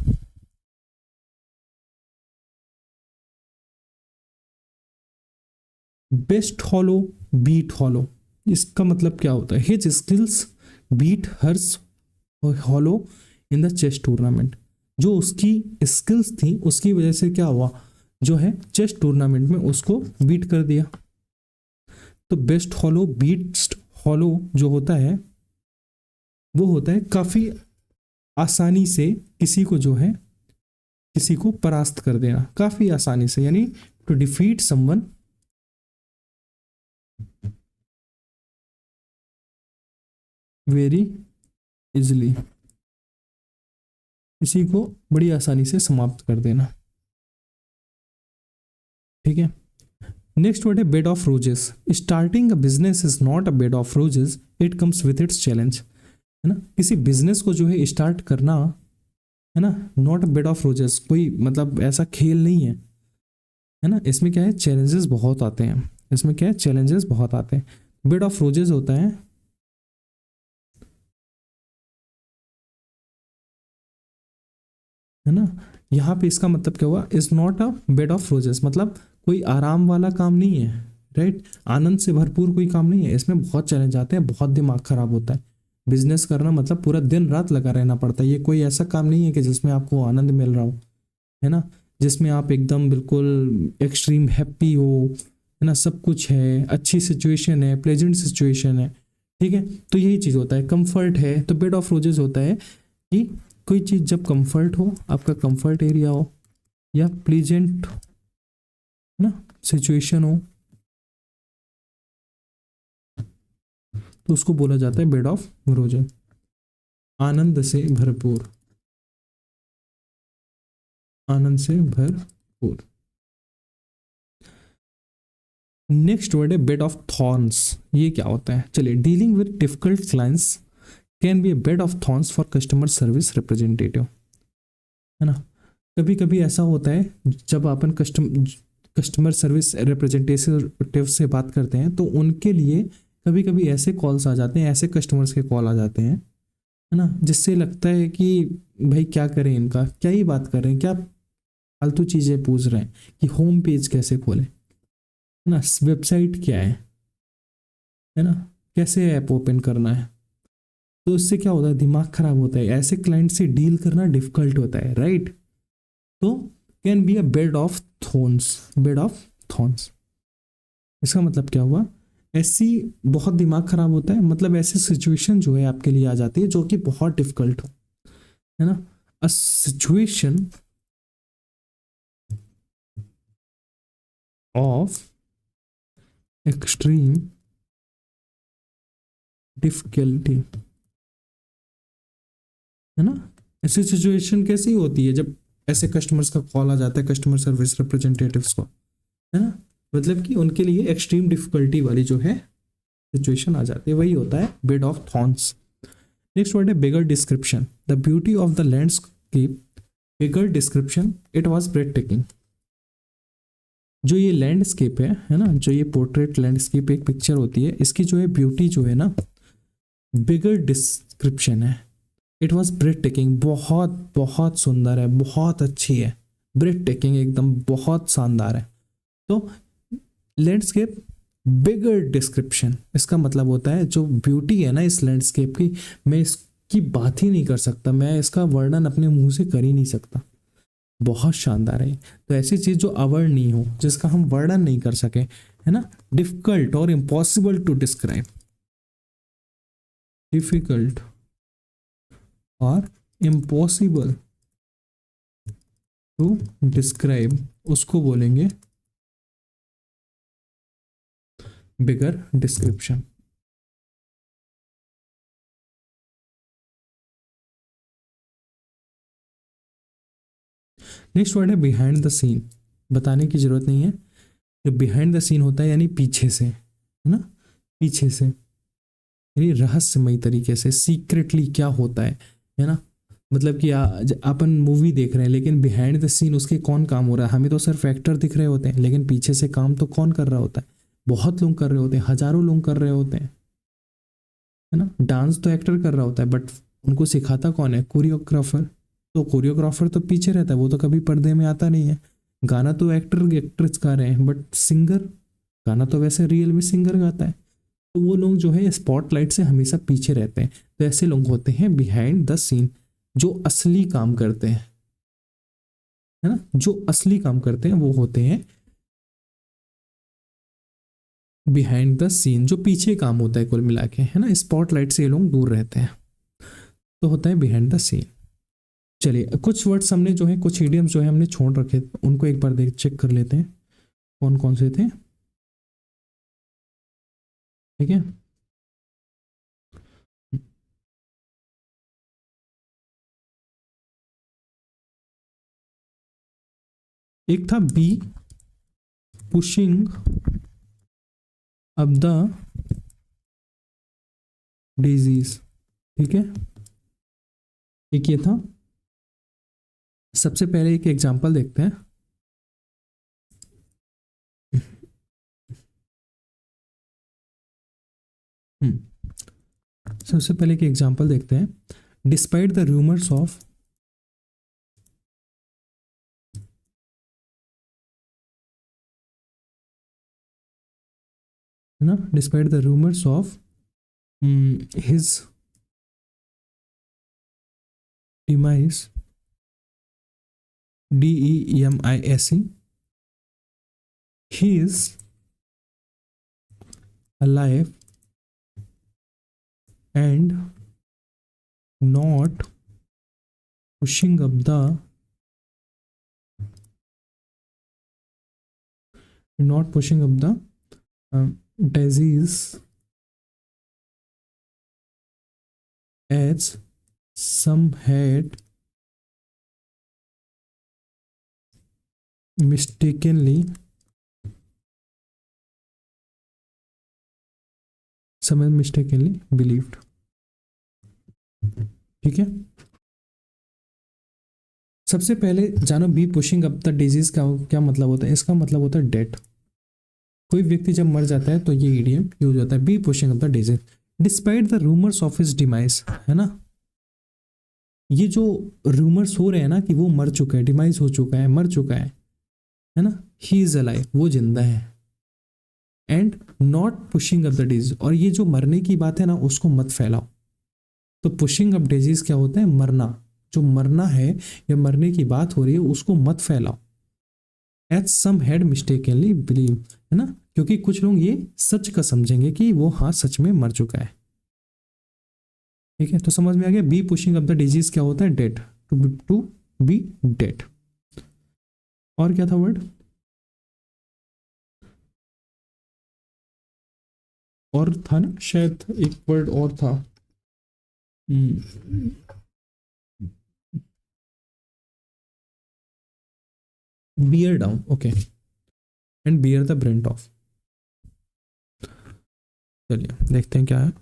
बेस्ट हॉलो, बीट हॉलो, इसका मतलब क्या होता है? His skills beat hers hollow in the chess tournament, जो उसकी स्किल्स थी उसकी वजह से क्या हुआ, जो है चेस टूर्नामेंट में उसको बीट कर दिया। तो बेस्ट हॉलो, बीट्स हॉलो जो होता है वो होता है काफी आसानी से किसी को जो है, किसी को परास्त कर देना काफी आसानी से, यानी to defeat someone very easily, किसी को बड़ी आसानी से समाप्त कर देना, ठीक है। नेक्स्ट वर्ड है bed of roses. Starting a business is not a bed of roses, it comes with its challenge, है ना, किसी बिजनेस को जो है स्टार्ट करना, है ना, not a bed of roses, कोई मतलब ऐसा खेल नहीं है ना, इसमें क्या है, चैलेंजेस बहुत आते हैं, इसमें क्या है, चैलेंजेस बहुत आते हैं। बेड ऑफ रोजेस होता है ना, यहाँ पे इसका मतलब क्या हुआ, is not a bed of roses, मतलब कोई आराम वाला काम नहीं है, राइट, आनंद से भरपूर कोई काम नहीं है, इसमें बहुत चैलेंज आते हैं, बहुत दिमाग खराब होता है। बिजनेस करना मतलब पूरा दिन रात लगा रहना पड़ता है, ये कोई ऐसा काम नहीं है कि जिसमें आपको आनंद मिल रहा हो, है ना, जिसमें आप एकदम बिल्कुल एक्सट्रीम हैप्पी हो, है ना, सब कुछ है, अच्छी सिचुएशन है, प्लेजेंट सिचुएशन है, ठीक है। तो यही चीज़ होता है, कंफर्ट है, तो बेड ऑफ रोजेस होता है कि कोई चीज़ जब कंफर्ट हो, आपका कंफर्ट एरिया हो, या प्लीजेंट ना सिचुएशन हो, तो उसको बोला जाता है बेड ऑफ रोजेस, आनंद से भरपूर, आनंद से भरपूर। नेक्स्ट वर्ड है बेड ऑफ थॉर्न्स। ये क्या होता है? चलिए, dealing with difficult clients can be A bed of thorns for customer service representative, है ना, कभी कभी ऐसा होता है जब अपन कस्टमर सर्विस रिप्रेजेंटेटिव से बात करते हैं तो उनके लिए कभी कभी ऐसे कॉल्स आ जाते हैं, ऐसे कस्टमर्स के कॉल आ जाते हैं, है ना, जिससे लगता है कि भाई क्या करें, इनका क्या ही बात कर रहे हैं, क्या फालतू चीजें पूछ रहे हैं कि होम पेज कैसे खोलें, है ना, वेबसाइट क्या है ना, कैसे ऐप ओपन करना है। तो इससे क्या होता है, दिमाग खराब होता है, ऐसे क्लाइंट से डील करना डिफिकल्ट होता है, राइट। तो can be a bed of thorns, bed of thorns. इसका मतलब क्या हुआ, ऐसी बहुत दिमाग खराब होता है, मतलब ऐसी सिचुएशन जो है आपके लिए आ जाती है जो कि बहुत डिफिकल्ट हो, है ना। A situation of extreme difficulty, है ना। ऐसी सिचुएशन कैसी होती है, जब ऐसे कस्टमर्स का कॉल आ जाता है कस्टमर सर्विस रिप्रेजेंटेटिव्स को, है ना, मतलब कि उनके लिए एक्सट्रीम डिफिकल्टी वाली जो है सिचुएशन आ जाती है, वही होता है bed of thorns. Next word है beggar description, the beauty of the landscape, beggar description, it was breathtaking. जो ये लैंडस्केप है ना, जो ये पोर्ट्रेट लैंडस्केप एक पिक्चर होती है, इसकी जो है ब्यूटी जो है ना, बिगर डिस्क्रिप्शन है, इट वॉज ब्रेड टेकिंग, बहुत बहुत सुंदर है, बहुत अच्छी है, ब्रेड टेकिंग एकदम बहुत शानदार है। तो लैंडस्केप बिगर डिस्क्रिप्शन, इसका मतलब होता है जो ब्यूटी है ना इस लैंडस्केप की, मैं इसकी बात ही नहीं कर सकता, मैं इसका वर्णन अपने मुंह से कर ही नहीं सकता, बहुत शानदार है। तो ऐसी चीज जो अवर्णनीय हो, जिसका हम वर्णन नहीं कर सके, है ना, डिफिकल्ट और इम्पॉसिबल टू डिस्क्राइब, डिफिकल्ट और इम्पॉसिबल टू डिस्क्राइब, उसको बोलेंगे बिगर डिस्क्रिप्शन। नेक्स्ट वर्ड है बिहाइंड द सीन, बताने की जरूरत नहीं है, जो बिहाइंड द सीन होता है यानी पीछे से, है ना, पीछे से यानी रहस्यमय तरीके से, सीक्रेटली क्या होता है ना। मतलब कि अपन मूवी देख रहे हैं लेकिन बिहाइंड द सीन उसके कौन काम हो रहा है, हमें तो सिर्फ एक्टर दिख रहे होते हैं, लेकिन पीछे से काम तो कौन कर रहा होता है, बहुत लोग कर रहे होते हैं, हजारों लोग कर रहे होते हैं, है ना। डांस तो एक्टर कर रहा होता है बट उनको सिखाता कौन है, कोरियोग्राफर। तो कोरियोग्राफर तो पीछे रहता है, वो तो कभी पर्दे में आता नहीं है। गाना तो एक्टर एक्ट्रेस गा रहे हैं, बट सिंगर, गाना तो वैसे रियल में सिंगर गाता है। तो वो लोग जो है स्पॉटलाइट से हमेशा पीछे रहते हैं, तो ऐसे लोग होते हैं बिहाइंड द सीन, जो असली काम करते हैं, है ना, जो असली काम करते हैं वो होते हैं बिहाइंड द सीन, जो पीछे काम होता है कुल मिला के, है ना, स्पॉटलाइट से ये लोग दूर रहते हैं, तो होता है बिहाइंड द सीन। चलिए कुछ वर्ड्स हमने जो है, कुछ इडियम्स जो है हमने छोड़ रखे, उनको एक बार देख चेक कर लेते हैं कौन कौन से थे, ठीक है। एक था B pushing up the disease, ठीक है, एक ये था। सबसे पहले एक एग्जांपल देखते हैं। सबसे पहले एक एग्जांपल देखते हैं। डिस्पाइट द रूमर्स ऑफ, है ना, despite the rumours of his demise, DEMISE, he is alive and not pushing up the, not pushing up the disease as some had mistakenly, some had mistakenly believed, ठीक है। सबसे पहले जानो B pushing up the disease का क्या मतलब होता है, इसका मतलब होता है डेथ। कोई व्यक्ति जब मर जाता है तो ये ईडीएम यूज होता है, B pushing up the disease despite the rumours of his demise, है ना, ये जो रूमर्स हो रहे हैं ना कि वो मर चुका है, डिमाइज हो चुका है, मर चुका है ना, ही इज अलाइव, वो जिंदा है, and not pushing up the disease, और ये जो मरने की बात है ना उसको मत फैलाओ। तो पुशिंग अप डिजीज क्या होता है, मरना, जो मरना है या मरने की बात हो रही है उसको मत फैलाओ। As some had mistakenly believe, है ना, क्योंकि कुछ लोग ये सच का समझेंगे कि वो हाँ सच में मर चुका है। ठीक है, तो समझ में आ गया। B pushing up the disease क्या होता है, डेड, टू बी डेड। और क्या था वर्ड, और था ना शायद एक वर्ड और था, beer down, okay, and bear the Brent of. चलिए देखते हैं क्या है।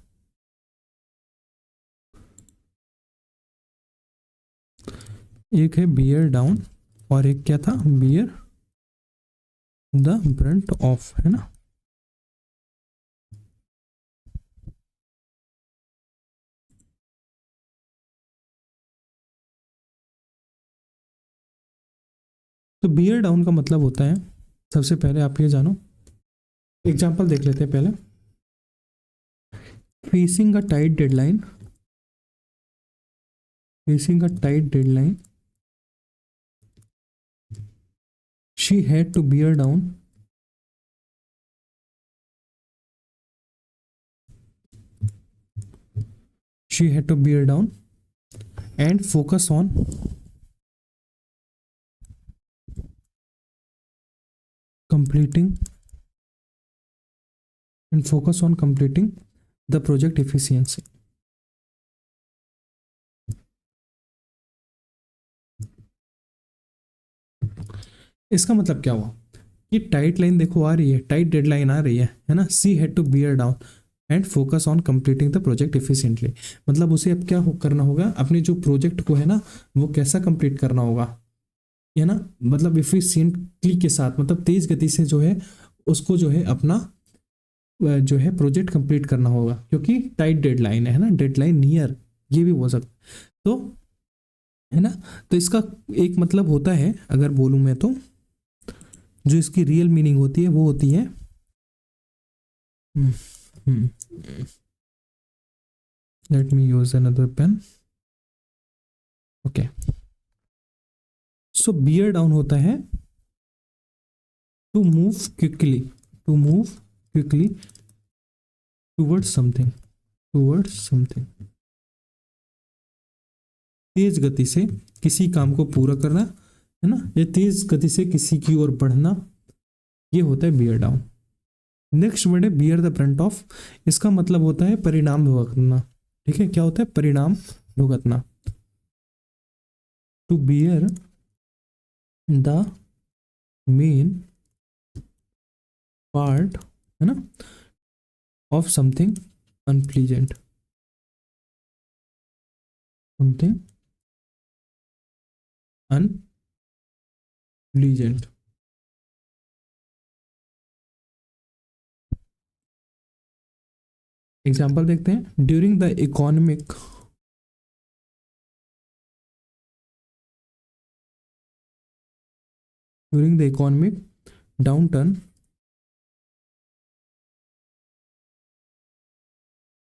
एक है बियर डाउन और एक क्या था, बियर द ब्रंट ऑफ, है ना। तो बियर डाउन का मतलब होता है, सबसे पहले आप ये जानो, एग्जांपल देख लेते हैं पहले। Facing a tight deadline, facing a tight deadline, she had to bear down, she had to bear down and focus on completing the project efficiency। इसका मतलब क्या हुआ कि टाइट लाइन देखो आ रही है, टाइट डेडलाइन आ रही है ना, she had to bear down and focus on completing the project efficiently. मतलब उसे अब क्या करना होगा, अपने जो प्रोजेक्ट को है ना वो कैसा कंप्लीट करना होगा, है ना, मतलब एफिशिएंटली के साथ, मतलब तेज गति से जो है उसको जो है अपना जो है प्रोजेक्ट कंप्लीट करना होगा, क्योंकि टाइट डेडलाइन है ना, डेडलाइन नियर, ये भी बोल सकते तो, है ना। तो इसका एक मतलब होता है, अगर बोलूं मैं तो, जो इसकी रियल मीनिंग होती है वो होती है, let me use another pen, okay. So bear down होता है to move quickly, to move quickly towards something, towards something, तेज गति से किसी काम को पूरा करना, है ना, या तेज गति से किसी की ओर बढ़ना, ये होता है बियर डाउन। नेक्स्ट वर्ड है बियर द ब्रंट ऑफ, इसका मतलब होता है परिणाम भुगतना। ठीक है, क्या होता है, परिणाम भुगतना, to bear the main part, है ना, of something unpleasant, something unpleasant. Example देखते हैं। During the economic, during the economic downturn,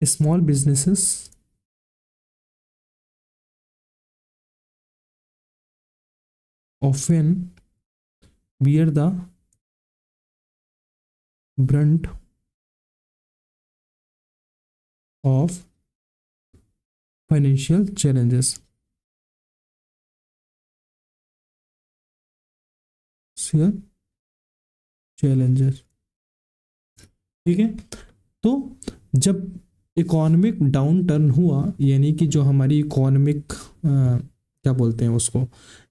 small businesses often bear the brunt of financial challenges, challenges। ठीक है, तो जब इकोनॉमिक डाउन टर्न हुआ, यानी कि जो हमारी इकोनॉमिक क्या बोलते हैं उसको,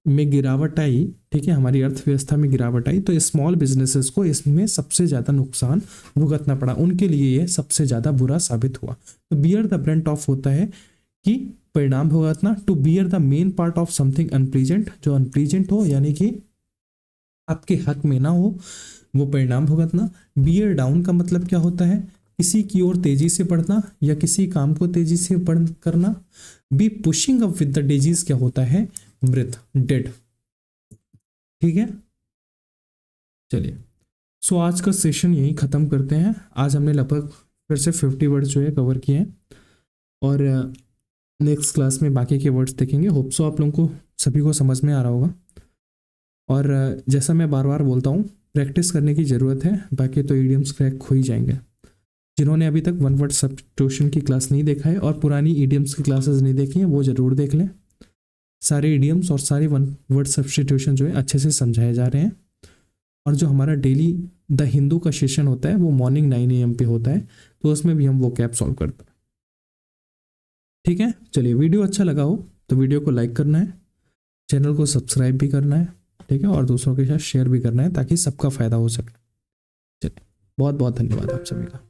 में गिरावट आई, ठीक है, हमारी अर्थव्यवस्था में गिरावट आई, तो स्मॉल बिजनेसेस को इसमें सबसे ज़्यादा नुकसान भुगतना पड़ा, उनके लिए ये सबसे ज़्यादा बुरा साबित हुआ। तो बियर द ब्रंट ऑफ होता है कि परिणाम भुगतना, to bear the main part of something unpleasant, जो अनप्लीजेंट हो यानी कि आपके हक में ना हो, वो परिणाम भुगतना। बियर डाउन का मतलब क्या होता है किसी की ओर तेजी से बढ़ना या किसी काम को तेजी से करना। B pushing up with the daisies क्या होता है, मृत, डेड। ठीक है, चलिए। सो आज का सेशन यही खत्म करते हैं। आज हमने लगभग फिर से 50 वर्ड्स जो है कवर किए हैं और नेक्स्ट क्लास में बाकी के वर्ड्स देखेंगे। होप सो आप लोगों को सभी को समझ में आ रहा होगा। और जैसा मैं बार बार बोलता हूँ, प्रैक्टिस करने की ज़रूरत है, बाकी तो ईडियम्स क्रैक हो ही जाएंगे। जिन्होंने अभी तक वन वर्ड सब्स्टिट्यूशन की क्लास नहीं देखा है और पुरानी ईडियम्स की क्लासेस नहीं देखी हैं, वो ज़रूर देख लें। सारे ईडियम्स और सारे वन वर्ड सब्स्टिट्यूशन जो है अच्छे से समझाए जा रहे हैं। और जो हमारा डेली द हिंदू का सेशन होता है वो मॉर्निंग 9 AM पे होता है, तो उसमें भी हम वो कैप सॉल्व करते हैं। ठीक है, चलिए। वीडियो अच्छा लगा हो तो वीडियो को लाइक करना है, चैनल को सब्सक्राइब भी करना है, ठीक है, और दूसरों के साथ शेयर भी करना है ताकि सबका फायदा हो सके। चलिए, बहुत बहुत धन्यवाद आप सभी का।